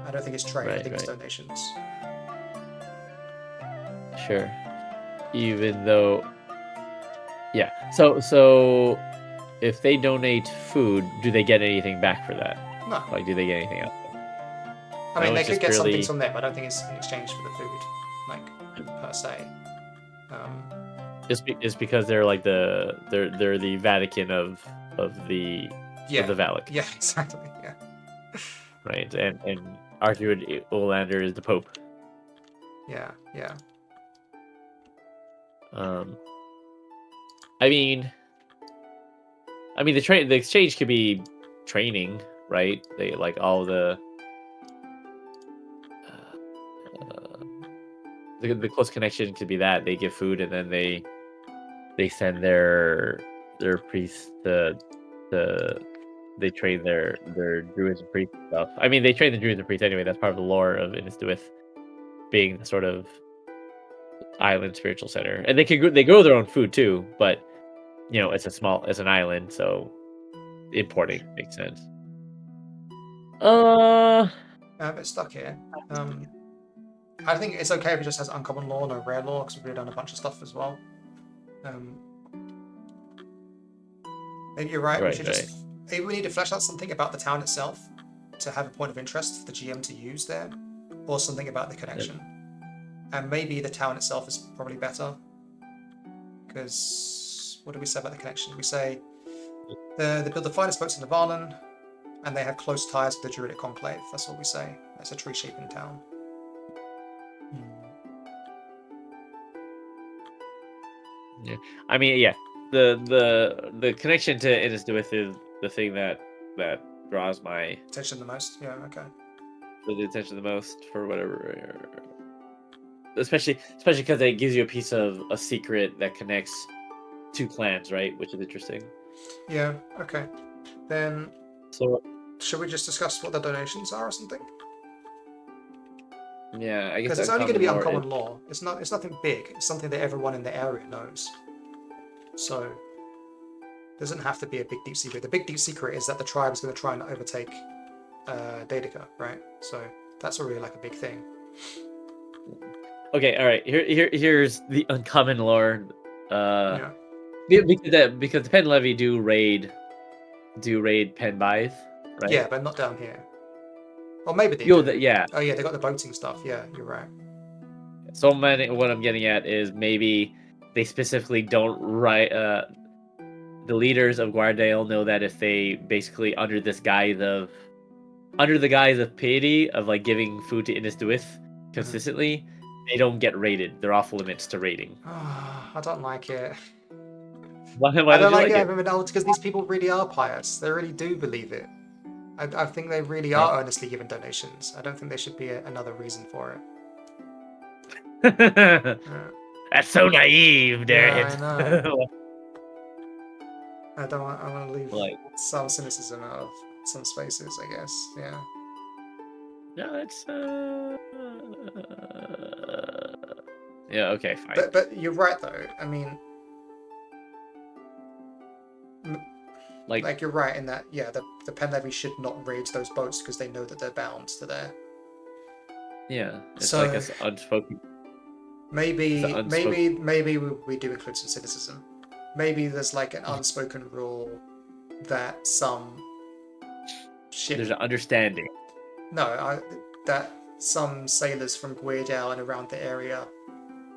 I don't think it's trade. I think it's donations. Sure. Even though, yeah. So if they donate food, do they get anything back for that? No. Like, do they get anything else? I mean, they could get some things from them, but I don't think it's in exchange for the food, like per se. It's because they're like they're the Vatican of the Valak. Yeah, exactly. Yeah. Right, and Arthur Olander is the Pope. Yeah. I mean, the exchange could be training, right? They like all the close connection could be that they give food and then they send their priests to they train their druids and priests and stuff. I mean, they train the druids and priests anyway. That's part of the lore of Innis Dwyth being the sort of island spiritual center, and they grow their own food too. But it's an island, so importing makes sense. I'm a bit stuck here. I think it's okay if it just has uncommon law, no rare law, because we've done a bunch of stuff as well. Maybe you're right. We should just maybe we need to flesh out something about the town itself to have a point of interest for the GM to use there, or something about the connection. And maybe the town itself is probably better, because what do we say about the connection? We say they build the finest boats in the Varlan, and they have close ties with the Druidic Conclave. That's what we say. That's a tree shaping town. Yeah, I mean, yeah, the connection to Innisduith is the thing that draws my Attention the most. Yeah. Okay. the attention the most for whatever, especially because it gives you a piece of a secret that connects two clans, right? Which is interesting. Yeah. Okay. Then So should we just discuss what the donations are or something? yeah, I guess Because it's only going to be uncommon uncommon law. It's not. It's nothing big. It's something that everyone in the area knows. So it doesn't have to be a big deep secret. The big deep secret is that the tribe is going to try and overtake Daedica, right? So that's already like a big thing. Okay, all right. Here's the uncommon lore. Yeah. Because the Pen Levy do raid Pen Baedd, right? Yeah, but not down here. Or maybe they Yo, do. yeah. Oh yeah, they got the boating stuff. Yeah, you're right. So what I'm getting at is maybe they specifically don't write. The leaders of Guardale know that if they basically under the guise of piety of like giving food to Innisduith consistently, they don't get raided. They're off limits to raiding. I don't like it. Why I don't like it, it? because these people really are pious. They really do believe it. I think they really are earnestly giving donations. I don't think there should be another reason for it. Yeah. That's so naive, Darren. Yeah, I know. I want to leave Like- some cynicism out of some spaces, I guess. Yeah. No, it's yeah, okay, fine. But you're right though. I mean, like you're right in that. Yeah, the Pen Levy should not raid those boats because they know that they're bound to there. Yeah, it's So- like this unspoken. Maybe It's an unspoken- maybe we do include some cynicism. Maybe there's like an unspoken rule that some ship. There's an understanding. That some sailors from Guardale and around the area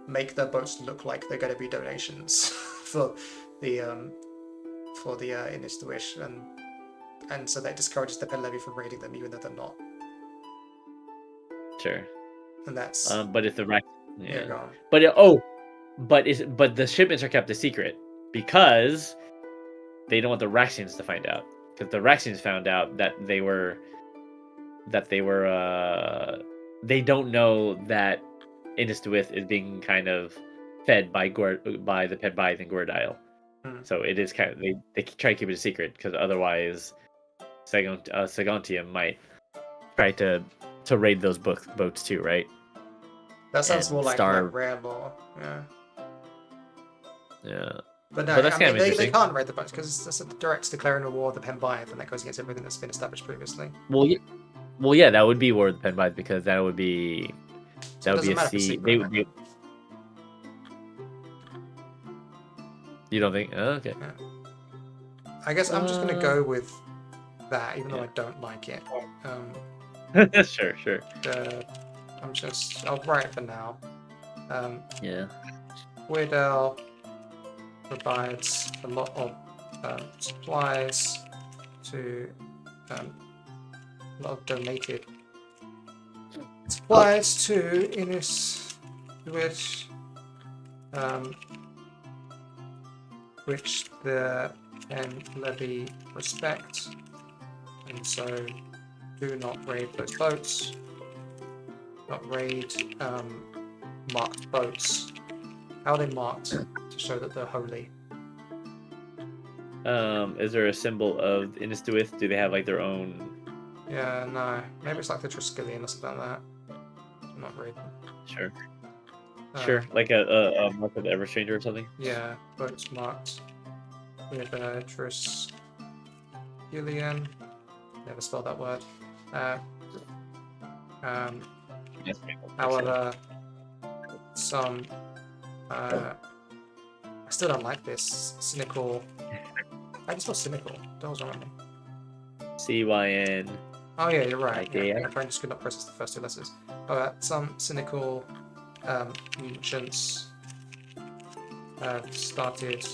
make their boats look like they're going to be donations for the Innisduith, and so that discourages the Pen Levy from raiding them, even though they're not. Sure. And that's But if the rack, yeah, go on. but the shipments are kept a secret because they don't want the Raxians to find out. Because the Raxians found out that they don't know that Innisduith is being kind of fed by the Pen Baedd and Guardale. So it is kind of they try to keep it a secret because otherwise Sagontium might try to raid those boats too, right? That sounds and more like starve. rare law. Yeah. Yeah. But no, But that's I kind mean, of they interesting. can't raid the boats because it's a direct declaring a war of the Pen Baedd, and that goes against everything that's been established previously. Well, yeah, that would be War of the Pen Baedd because that would be So it doesn't matter if it's sea. secret, right? You don't think? Oh, okay. I guess I'm just gonna go with that, even though I don't like it. Sure. I'll write it for now. Yeah. Guardale provides a lot of supplies to a lot of donated supplies to Innisduith, which the Pen Levy respect, and so do not raid those boats. Not raid marked boats. How are they marked to show that they're holy? Is there a symbol of Innisduith? Do they have like their own? Yeah, no. Maybe it's like the Triskelion or something like that. I'm not reading. Sure. Sure. Like a mark of the Everstranger or something. Yeah, boats marked with Triskelion. Never spelled that word. Yes. However, some I still don't like this cynical. I just feel cynical. That was wrong with me. CYN. Oh yeah, you're right. Okay, Yeah. yeah. My brain just could not process the first two letters. Some cynical merchants have started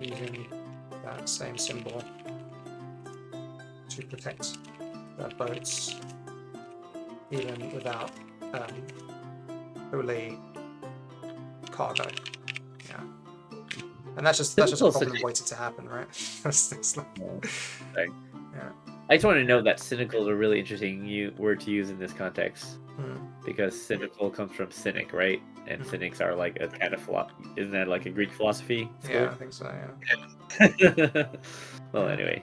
using that same symbol to protect their boats, even without fully cargo. Yeah, and that's just a problem waiting to happen, right? It's like, Right. yeah. I just want to note that cynical is a really interesting word to use in this context, because cynical comes from cynic, right? And cynics are like a kind of isn't that like a Greek philosophy school? Yeah, I think so. Yeah. Well, anyway.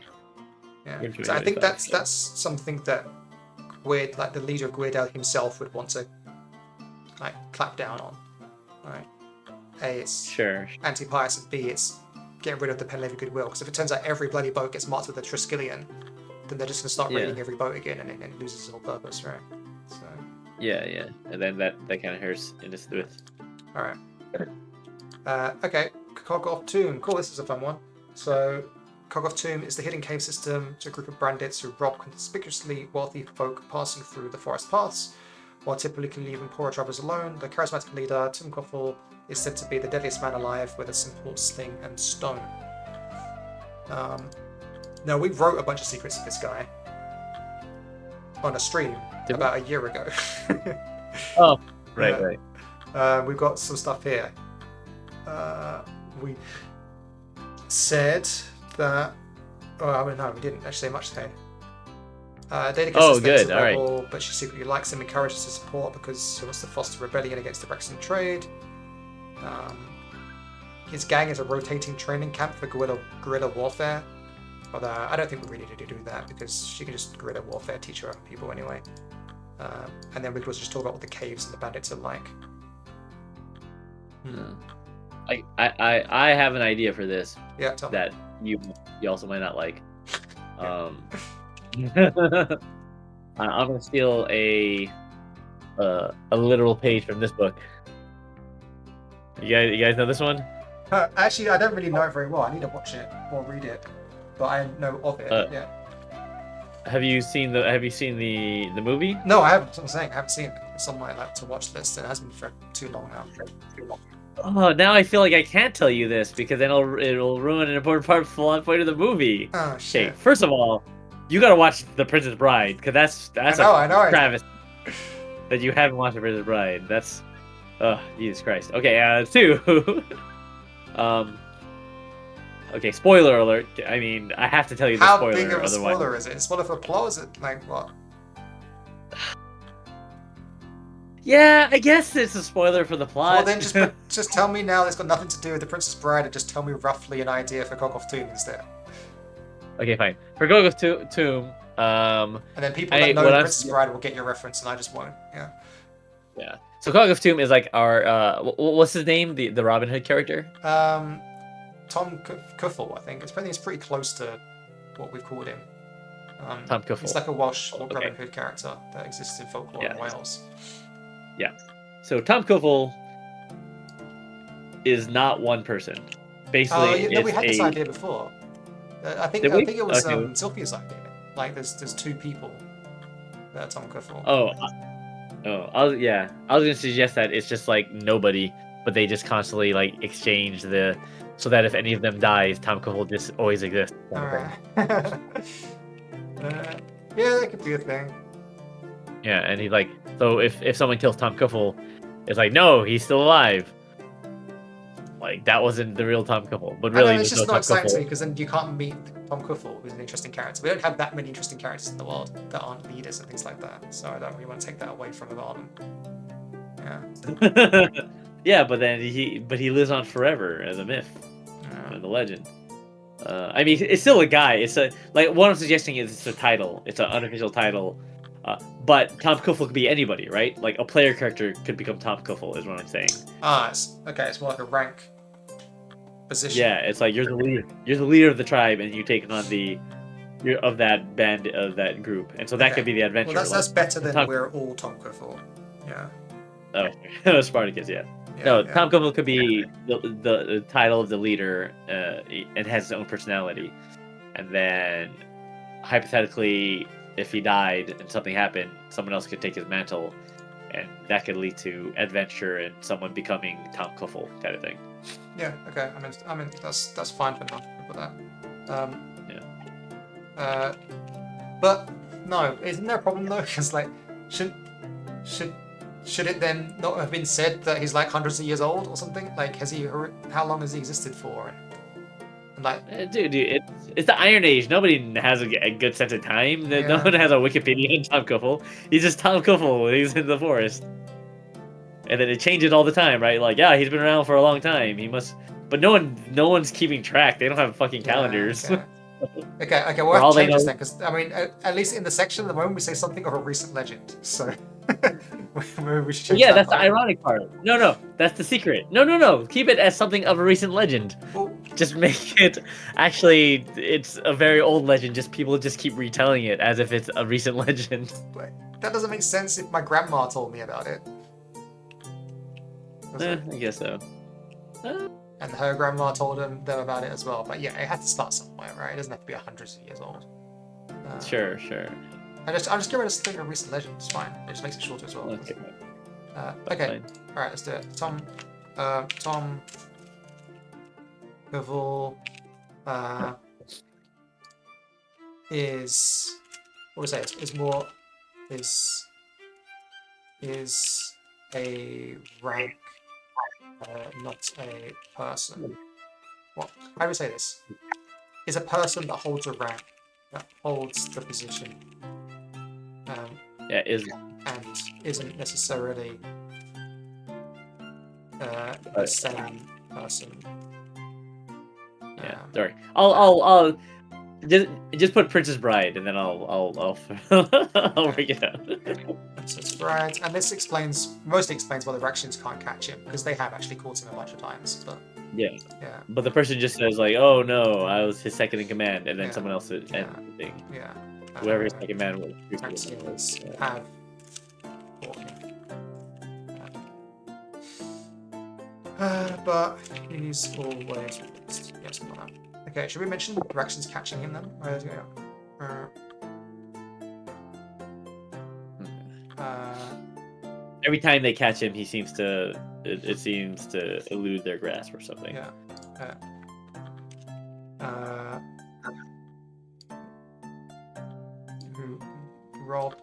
Yeah. So I think that's something that the leader of Weird Al himself would want to like clap down on, right? A, it's sure anti-pious, and B, it's getting rid of the Penlevy goodwill. Because if it turns out every bloody boat gets marked with a Triskelion, then they're just going to start raiding every boat again, and it loses its whole purpose, right? So. Yeah, and then that kind of hurts in this with. All right. Okay, Kogoth Tomb. Cool. This is a fun one. So, Kogoth Tomb is the hidden cave system to a group of bandits who rob conspicuously wealthy folk passing through the forest paths, while typically leaving poorer travelers alone. The charismatic leader, Tim Koffel, is said to be the deadliest man alive with a simple sling and stone. Now, we wrote a bunch of secrets of this guy on a stream about a year ago. Oh, right. We've got some stuff here. We said that. Oh, no, we didn't actually say much today. Danica says that he's a rebel, but she secretly likes him, encourages his support because he wants to foster rebellion against the Brexit trade. His gang is a rotating training camp for guerrilla warfare. Although I don't think we really need to do that because she can just guerrilla warfare teach her people anyway. And then we could also just talk about what the caves and the bandits are like. I have an idea for this. Yeah, tell me. That you also might not like. I'm gonna steal a literal page from this book. You guys know this one? Actually, I don't really know it very well. I need to watch it or read it, but I know of it. Yeah. Have you seen the movie? No, I haven't. That's what I'm saying. I haven't seen it. It's on my to watch list. It hasn't been for too long now. Oh, now I feel like I can't tell you this because then it'll ruin an important point of the movie. Oh shit! Okay, first of all, you gotta watch The Princess Bride because that's I know. Travis, that you haven't watched The Princess Bride. That's, oh Jesus Christ. Okay, 2. Okay, spoiler alert. I mean, I have to tell you the spoiler. How big of a otherwise... spoiler is it? Spoiler for the plot? Is it like what? Yeah, I guess it's a spoiler for the plot. Well, then just tell me now. It's got nothing to do with the Princess Bride, and just tell me roughly an idea for Kogoth Tomb instead. Okay, fine. For Kogoth Tomb, and then people that know the Princess Bride will get your reference, and I just won't. Yeah. Yeah. So Kogoth Tomb is like our what's his name? The Robin Hood character. Tom Cuffle, I think. It's pretty close to what we've called him. Tom Cuffle. He's like a Welsh Robin Hood character that exists in folklore in Wales. Yeah. So Tom Cuffle is not one person. Basically, we had this idea before. I think it was Sylvia's idea. Like there's 2 people that are Tom Cuffle. I was gonna suggest that it's just like nobody, but they just constantly like exchange so that if any of them dies, Tom Cuffle just always exists. Yeah, that could be a thing. Yeah, and he like, so if someone kills Tom Cuffle, it's like, no, he's still alive. Like that wasn't the real Tom Cuffle, but really, it's just not exciting to me because then you can't meet Tom Cuffle, who's an interesting character. We don't have that many interesting characters in the world that aren't leaders and things like that, so I don't really want to take that away from Arden. Yeah. Yeah, but then he lives on forever as a myth, and a legend. I mean, it's still a guy. It's what I'm suggesting is it's a title. It's an unofficial title. But Tom Cuffle could be anybody, right? Like a player character could become Tom Cuffle, is what I'm saying. It's more like a rank position. Yeah, it's like you're the leader. You're the leader of the tribe, and you take on you're of that band of that group, and so that could be the adventure. Well, that's better than we're all Tom Cuffle. Yeah. Oh, Spartacus, yeah. Tom Cuffle could be the title of the leader, and has his own personality. and then hypothetically, if he died and something happened, someone else could take his mantle, and that could lead to adventure and someone becoming Tom Kuffel kind of thing. Yeah. Okay. I mean that's fine for now. For that. Yeah. But no, isn't there a problem though? Because like, should it then not have been said that he's like hundreds of years old or something? Like, how long has he existed for? And like, dude, it's the Iron Age. Nobody has a good sense of time. No Yeah. one has a Wikipedia on Tom Kuffel. He's just Tom Kuffel. He's in the forest, and then it changes all the time, right? Like, yeah, he's been around for a long time. He must, but no one's keeping track. They don't have fucking calendars. Okay. Okay, we'll have to change this then, because I mean, at least in the section at the moment we say something of a recent legend. So maybe we should change Yeah, that that's part. the ironic part. No, that's the secret. No. Keep it as something of a recent legend. Well, Just make it actually. It's a very old legend. Just people just keep retelling it as if it's a recent legend. that doesn't make sense if my grandma told me about it. I guess so. And her grandma told them about it as well. But yeah, it had to start somewhere, right? It doesn't have to be hundreds of years old. Sure. I'm just getting rid of something of a recent legend. It's fine. It just makes it shorter as well. Okay. Okay. All right, let's do it. Tom Kuffel is what we say? Is a rank, not a person. What? How do we say this? Is a person that holds a rank, that holds the position. Is and isn't necessarily the same person. Yeah, sorry. I'll just put Princess Bride, and then I'll work it out. Princess Bride, and this mostly explains why the Raxians can't catch him, because they have actually caught him a bunch of times. But yeah. Yeah. But the person just says like, "Oh no, I was his second in command," and then Yeah. someone else is Yeah. thing. Yeah. Whoever his second man was. Raxians have caught him. But he's always released. Yeah, something like that. Okay, should we mention Raxians catching him then? Where's he going? Every time they catch him, he seems to. It seems to elude their grasp or something. Yeah. Who rob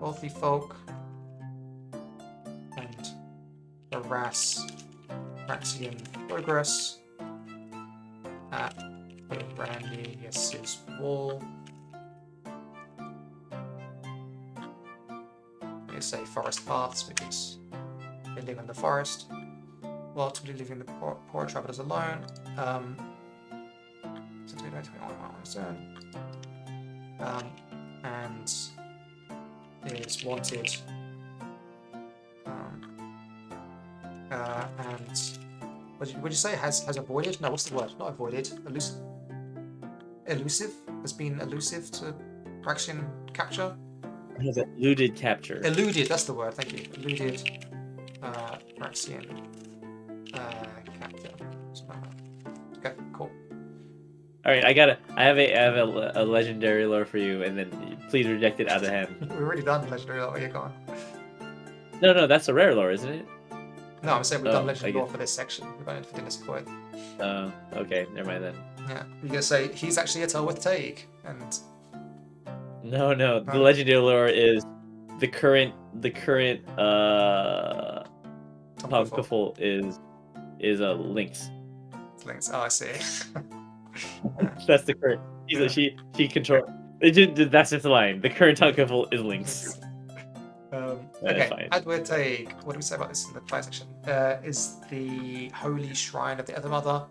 wealthy folk and harass Raxian progress at Randius's wall. They say forest paths because they live in the forest, while typically leaving the poor travelers alone. Since we don't on his own, and is wanted. And would you say has avoided? No, what's the word? Not avoided. Elusive has been elusive to Raxian capture. Has eluded capture. Eluded, that's the word. Thank you. Eluded Raxian capture. Okay, cool. All right, I have a legendary lore for you, and then please reject it out of hand. We've already done legendary lore. Where you gone? No, that's a rare lore, isn't it? No, I'm saying we've done legendary lore for this section. We've done it for Dinner's Point. Okay, never mind then. Yeah, you're gonna say he's actually a Telworth Taig, and No, the legendary lore is the current Tom Kuffel is a lynx. Lynx. Oh, I see. That's the current. She control. That's just the line. The current Tom Kuffel is lynx. Okay, Adwer Taig. What do we say about this in the fire section? Is the holy shrine of the Other Mother,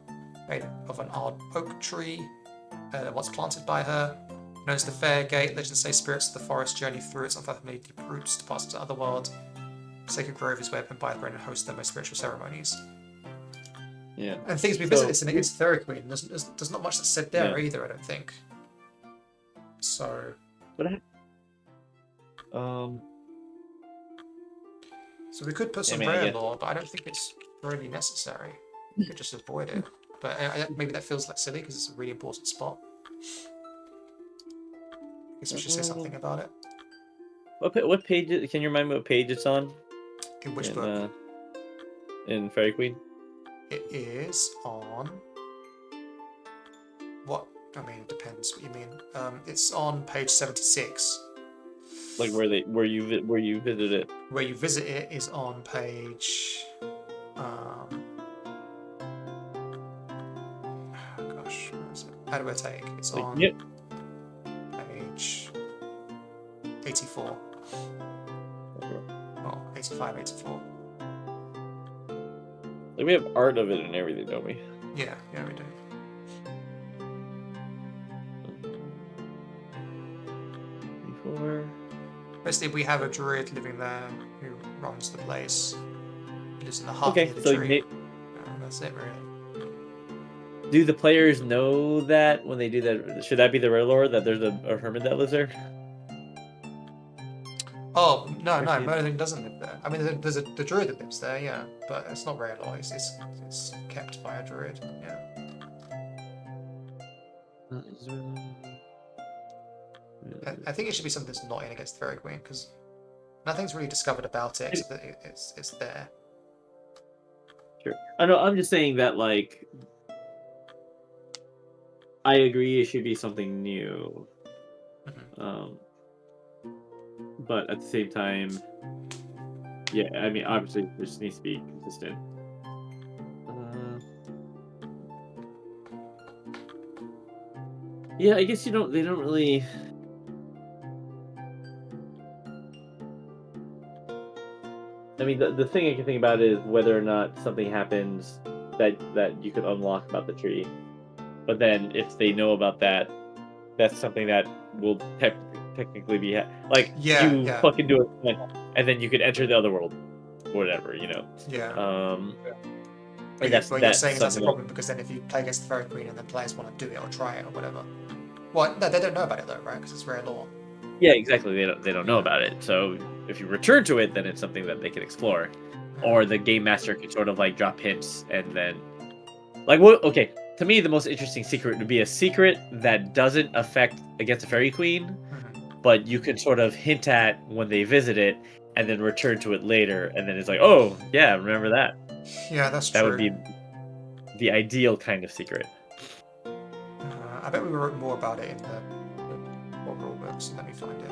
made of an odd oak tree, once planted by her. Known as the Fair Gate, legends say spirits of the forest journey through its unfathomably deep roots to pass into the other world. Sacred grove is where Pen Baedd and host their most spiritual ceremonies. Yeah. And things we visit this in against Theric Queen. There's not much that's said there either, I don't think. So. So we could put some rare lore, but I don't think it's really necessary. We could just avoid it. But maybe that feels like silly because it's a really important spot. I guess we should say something about it. What page? Can you remind me what page it's on? In which book? In Fairy Queen. It is on. What? I mean, it depends what you mean. It's on page 76. Like where you visit it. Where you visit it is on page. Gosh, where is it? How do I take? It's on page 84. Oh, 85, 84. Like we have art of it and everything, don't we? Yeah, we do. Basically, we have a druid living there who runs the place. He lives in the heart of the tree. That's it, really. Do the players know that when they do that? Should that be the rare lore that there's a hermit that lives there? Oh no, Merlin doesn't live there. I mean, there's the druid that lives there, yeah, but it's not rare lore. It's kept by a druid, yeah. I think it should be something that's not in against the Fairy Queen because nothing's really discovered about it except that it's there. Sure. I know. I'm just saying that, like, I agree it should be something new. Mm-hmm. But at the same time, yeah, I mean, obviously, it just needs to be consistent. Yeah, I guess they don't really. I mean, the thing I can think about is whether or not something happens that you could unlock about the tree. But then, if they know about that, that's something that will technically be fucking do it, and then you could enter the other world, whatever, you know. Yeah. But you're saying that's a problem because then if you play against the Fairy Queen and then players want to do it or try it or whatever. Well, no, they don't know about it though, right? Because it's rare lore. Yeah, exactly. They don't know about it. So if you return to it, then it's something that they can explore, or the game master can sort of like drop hints and then, like, what? Okay, to me, the most interesting secret would be a secret that doesn't affect against the Fairy Queen, but you can sort of hint at when they visit it, and then return to it later, and then it's like, oh yeah, remember that. Yeah, that's true. That would be the ideal kind of secret. I bet we wrote more about it in the rule books. Let me find it.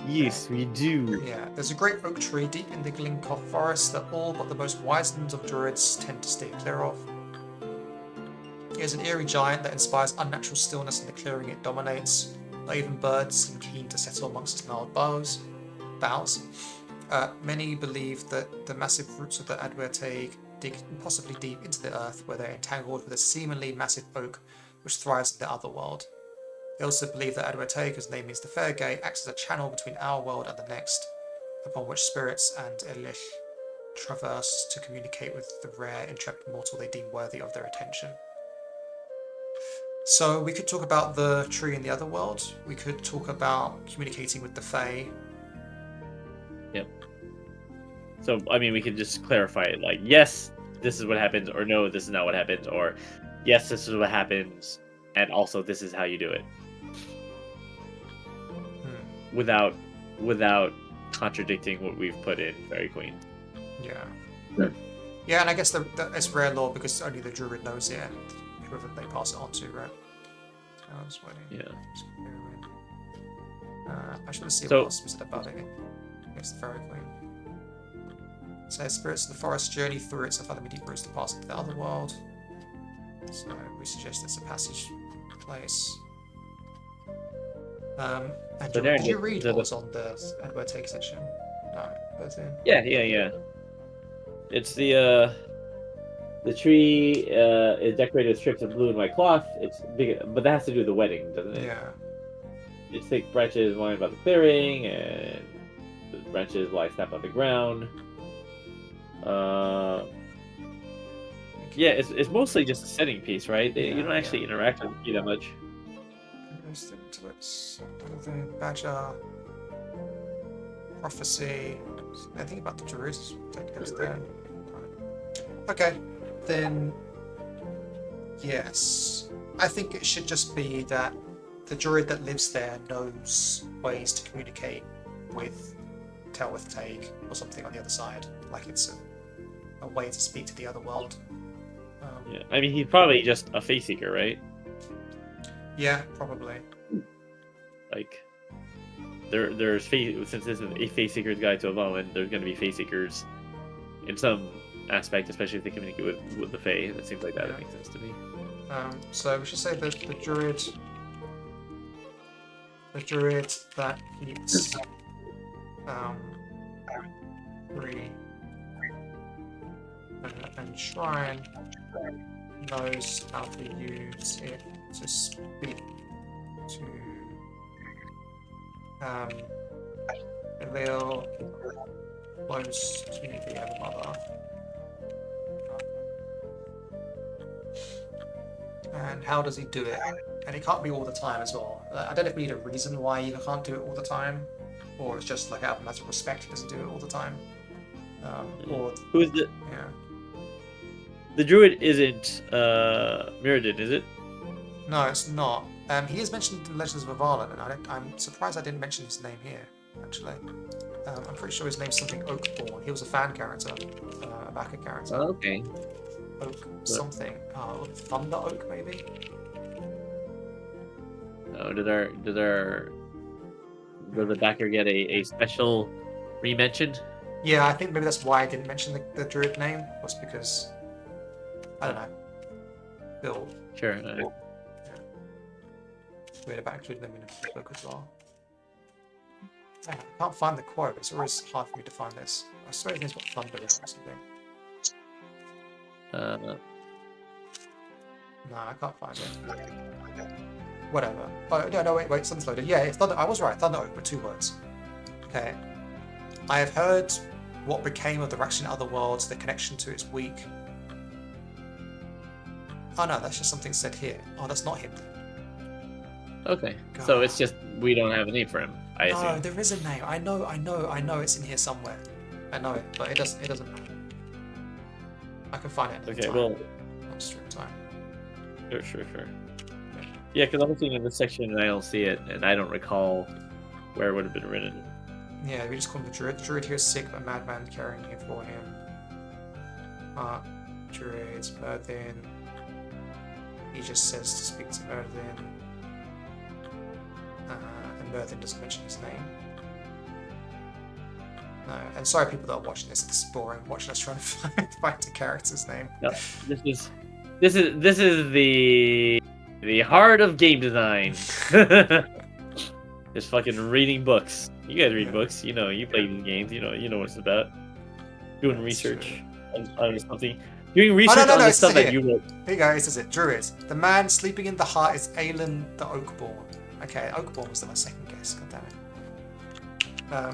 Yes, we do. Yeah, there's a great oak tree deep in the Glencoe forest that all but the most wizened of druids tend to stay clear of. It is an eerie giant that inspires unnatural stillness in the clearing it dominates. Not even birds seem keen to settle amongst its gnarled boughs. Many believe that the massive roots of the Adwertaig dig impossibly deep into the earth, where they're entangled with a seemingly massive oak which thrives in the other world. They also believe that Adwertaig, whose name means the Fair Gate, acts as a channel between our world and the next, upon which spirits and Elich traverse to communicate with the rare, intrepid mortal they deem worthy of their attention. So we could talk about the tree in the other world. We could talk about communicating with the Fae. Yep. So, I mean, we could just clarify it, like, yes, this is what happens, or no, this is not what happens, or yes, this is what happens, and also this is how you do it. Without contradicting what we've put in Fairy Queen. Yeah. Yeah, and I guess it's rare lore because only the druid knows it, and whoever they pass it on to, right? I was waiting. Yeah. I should have seen what else was said about it. It's the Fairy Queen. So spirits of the forest journey through it, so far the deep roots to pass into the other world. So we suggest it's a passage place. And did you read what was on the Adwertaig section? No, that's in. Yeah. It's the tree is decorated with strips of blue and white cloth. It's big, but that has to do with the wedding, doesn't it? Yeah. Its thick branches wind about the clearing, and the branches lie snap on the ground. Yeah, it's mostly just a setting piece, right? You don't actually interact with it that much. The Badger, prophecy. I think about the Jerusalem. Okay, then yes. I think it should just be that the druid that lives there knows ways to communicate with Taig or something on the other side. Like it's a way to speak to the other world. Yeah, I mean, he's probably just a face seeker, right? Yeah, probably. Like, there's face, since this is a face seeker's guide to Avalon, there's going to be face seekers in some aspect, especially if they communicate with the Fae. That seems like that. Yeah. It makes sense to me. So we should say that the druid that keeps free and shrine knows how to use it to speak to Elil close to the Evermother. And how does he do it? And it can't be all the time as well. I don't know if we need a reason why he can't do it all the time, or it's just like out of matter of respect he doesn't do it all the time. Or Who's the yeah. the druid? Isn't Mirrodin, is it? No, it's not. He is mentioned in Legends of Avalon, and I'm surprised I didn't mention his name here. Actually, I'm pretty sure his name's something Oakborn. He was a fan character, a backup character. Oh, okay. Oak something. Thunder Oak maybe. Oh, did the backer get a special re-mention? Yeah, I think maybe that's why I didn't mention the druid name, was because I don't know. Bill. Sure. Weird about including them in the book as well. I can't find the quote, it's always hard for me to find this. I swear his name's got thunder in it or something. No, I can't find it. Whatever. Oh, no, wait, something's loaded. Yeah, it's Thunder. I was right, Thunder Oak, with 2 words. Okay. I have heard what became of the Raction Other Worlds, the connection to its weak. Oh no, that's just something said here. Oh, that's not him then. Okay. God. So it's just we don't have a name for him, I assume. No, there is a name. I know it's in here somewhere. I know it, but it doesn't matter. I can find it. Okay, well. Not straight time. Sure. Yeah, because I'm looking at this section and I don't see it, and I don't recall where it would have been written. Yeah, we just call him the druid. The druid here is sick, but madman carrying him for him. Druid, Myrddin. He just says to speak to Myrddin. And Myrddin doesn't mention his name. No, and sorry people that are watching this, it's boring watching us trying to find the character's name. No, this is the heart of game design. Just fucking reading books. You guys read books, you know, you play these games, you know what it's about. Doing research on something. Doing research on the stuff that you wrote. Here you go, this is it. Druid. The man sleeping in the heart is Aelin the Oakborn. Okay, Oakborn was my second guess, god damn it.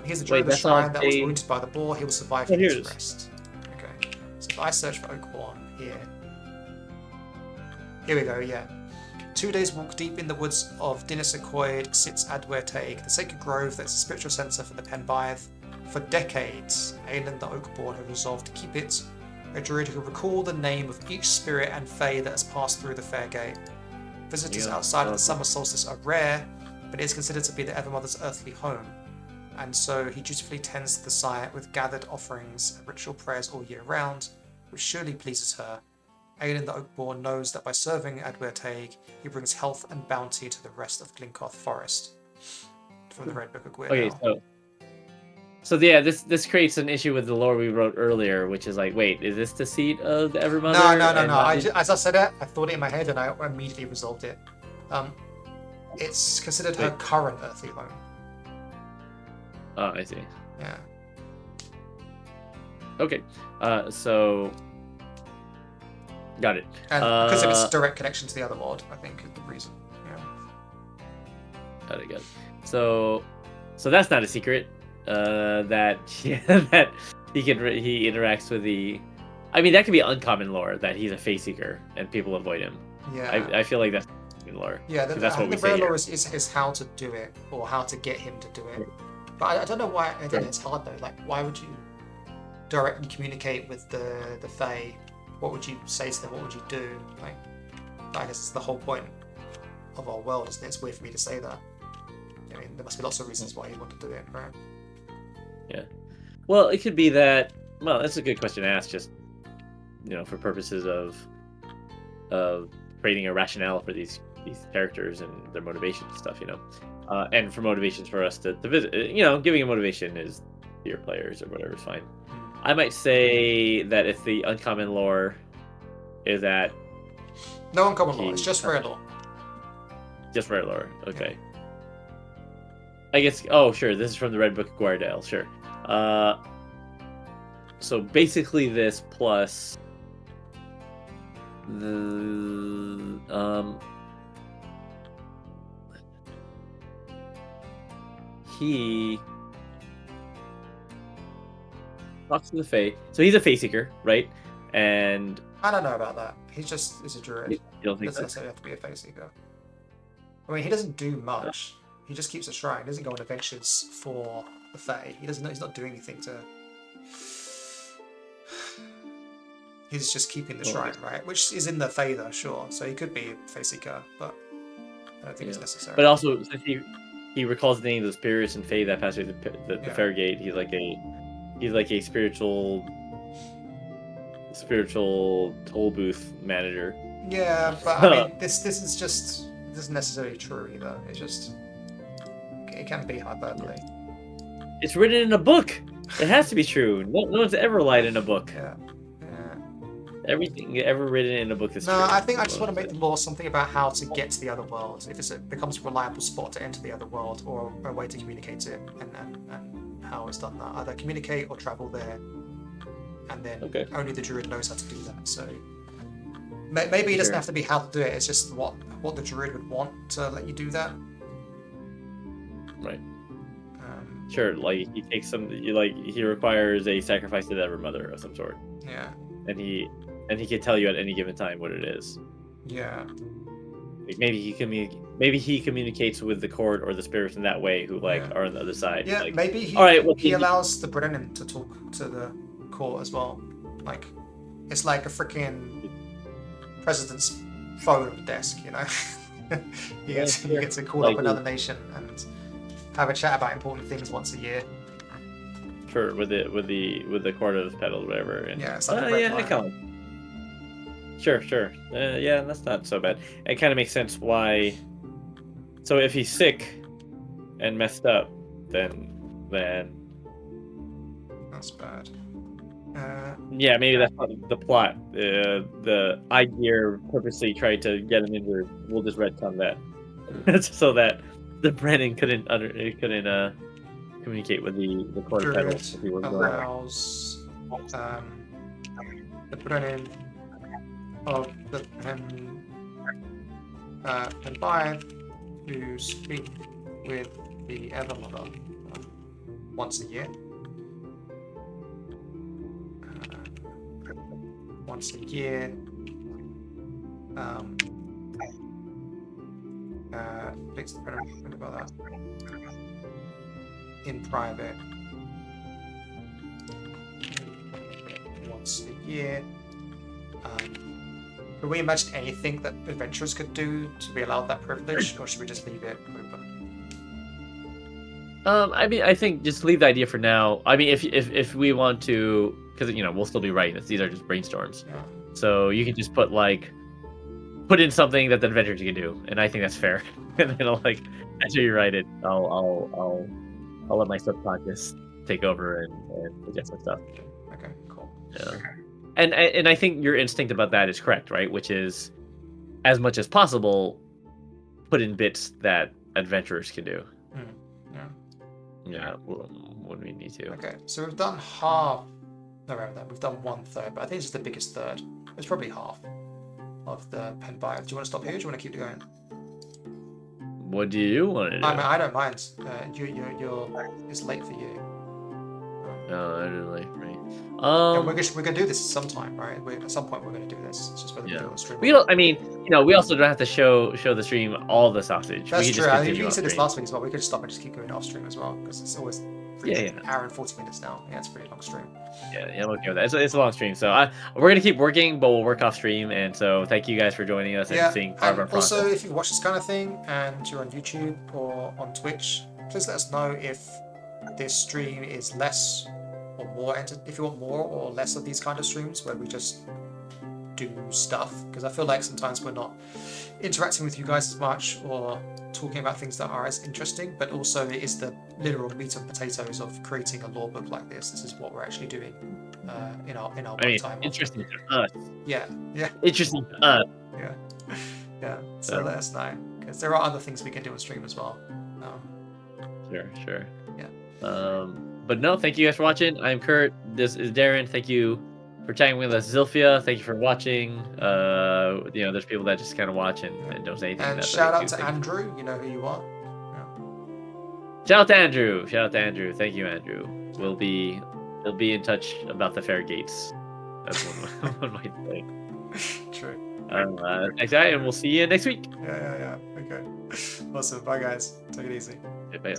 Here's the druid of the shrine that was wounded by the boar. He will survive his rest. Okay, so if I search for Oakborn here we go, yeah. 2 days walk deep in the woods of Dinisacoid sits Adwer Taig, the sacred grove that's a spiritual centre for the Pen Baedd. For decades, Aelin the Oakborn has resolved to keep it, a druid who recall the name of each spirit and fae that has passed through the Fair Gate. Visitors outside of the summer solstice are rare, but it is considered to be the Evermother's earthly home, and so he dutifully tends to the site with gathered offerings and ritual prayers all year round, which surely pleases her. Aelin the Oakborn knows that by serving Adwer Taig, he brings health and bounty to the rest of Glincoth Forest. From the Red Book of Gwyn. Okay, so yeah, this creates an issue with the lore we wrote earlier, which is like, wait, is this the seat of the Evermother? No. As I said it, I thought it in my head and I immediately resolved it. It's considered her current earthly home. Oh, I see. Yeah. Okay, so got it. And because of its direct connection to the other world, I think is the reason. Yeah. Got it. So that's not a secret. That he interacts with the. I mean, that could be uncommon lore that he's a face seeker and people avoid him. Yeah. I feel like that's lore. Yeah, that's what we the say. rare lore is how to do it or how to get him to do it. But I don't know why. Again, it's hard though. Like, why would you directly communicate with the Fae what would you say to them? What would you do? Like, I guess it's the whole point of our world, isn't it? It's weird for me to say that. I mean, there must be lots of reasons why you want to do it, right? Yeah. Well, it could be that. Well, that's a good question to ask. Just for purposes of creating a rationale for these characters and their motivation and stuff. And for motivations for us to visit. Giving a motivation is to your players or whatever is fine. I might say that if the uncommon lore is that. No uncommon lore. It's just rare lore. Just rare lore. Okay. Yeah. I guess. Oh, sure. This is from the Red Book of Guardale. Sure. So basically, this plus the he talks to the Fae. So he's a Fae seeker, right? And I don't know about that. He's a druid. You don't think doesn't necessarily have to be a Fae seeker. I mean, he doesn't do much. He just keeps a shrine. He doesn't go on adventures for the Fae. He's not doing anything to. He's just keeping the shrine, right? Which is in the Fae, though, sure. So he could be a Fae seeker, but I don't think it's necessary. But also, since he recalls the names of the spirits and Fae that pass through the Fair Gate, he's like a spiritual toll booth manager. Yeah, but I mean, this isn't necessarily true either. It can be hyperbole. It's written in a book. It has to be true. No one's ever lied in a book. Yeah. Everything ever written in a book is true. No, I think I just want to make the lore something about how to get to the other world. If it becomes a reliable spot to enter the other world, or a way to communicate it, and how it's done that. Either communicate or travel there, and then only the druid knows how to do that. So maybe it doesn't have to be how to do it. It's just what the druid would want to let you do that. Right. Sure. Like he takes he requires a sacrifice to the Evermother of some sort. Yeah. And he can tell you at any given time what it is. Yeah. Like maybe he communicates with the court or the spirits in that way who are on the other side. Yeah, like, maybe he allows the Brennan to talk to the court as well. Like it's like a freaking president's phone desk, you get to call up another nation and have a chat about important things once a year. Sure, with the court of petals, whatever. And, it's like I count. Sure. Yeah, that's not so bad. It kind of makes sense why. So if he's sick and messed up, then that's bad. Yeah, maybe that's not the plot. The idea purposely tried to get him injured. We'll just retcon that, so that the Brennan couldn't communicate with the court of petals. If he was allows the Brennan of the Pen Baedd to speak with the Evermother once a year. Once a year. Fix the Brennan. Think about that. In private. Once a year. Can we imagine anything that adventurers could do to be allowed that privilege, or should we just leave it open? I mean, I think just leave the idea for now. I mean, if we want to, because we'll still be writing this. These are just brainstorms. Yeah. So you can just put in something that the adventurers can do, and I think that's fair. And then after you write it, I'll let my subconscious take over and suggest some stuff. Okay, cool. Yeah. And I think your instinct about that is correct, right? Which is, as much as possible, put in bits that adventurers can do. Yeah, when we need to. Okay, so we've done half. No, rather than we've done 1/3, but I think it's the biggest third. It's probably half of the Pen Baedd. Do you want to stop here? Or do you want to keep it going? What do you want to do? I mean, I don't mind. It's late for you. No, it is late for me. We're gonna do this sometime, right? At some point we're gonna do this. It's just whether we do it on stream. We also don't have to show the stream all the sausage. That's true. I mean, you said this last week as well. We could stop and just keep going off stream as well, because it's always hour and 40 minutes now. Yeah, it's a pretty long stream. Yeah, I'm okay with that. It's a long stream, so we're gonna keep working, but we'll work off stream. And so thank you guys for joining us and seeing part of our process. Also, if you watch this kind of thing and you're on YouTube or on Twitch, please let us know if this stream is less or more. If you want more or less of these kind of streams where we just do stuff, because I feel like sometimes we're not interacting with you guys as much or talking about things that are as interesting, but also it is the literal meat and potatoes of creating a lore book like this. This is what we're actually doing in our time. Interesting to us. Yeah. Interesting to us. Yeah. So let us know, because there are other things we can do on stream as well. Sure. Yeah. But no, thank you guys for watching. I'm Kurt. This is Darren. Thank you for chatting with us. Zilphia, thank you for watching. There's people that just kind of watch and don't say anything. And shout out to Andrew. You know who you are. Shout out to Andrew. Thank you, Andrew. We'll be in touch about the fair gates. That's one might say. True. Thanks, guys, and we'll see you next week. Yeah. Okay. Awesome. Bye, guys. Take it easy. Bye.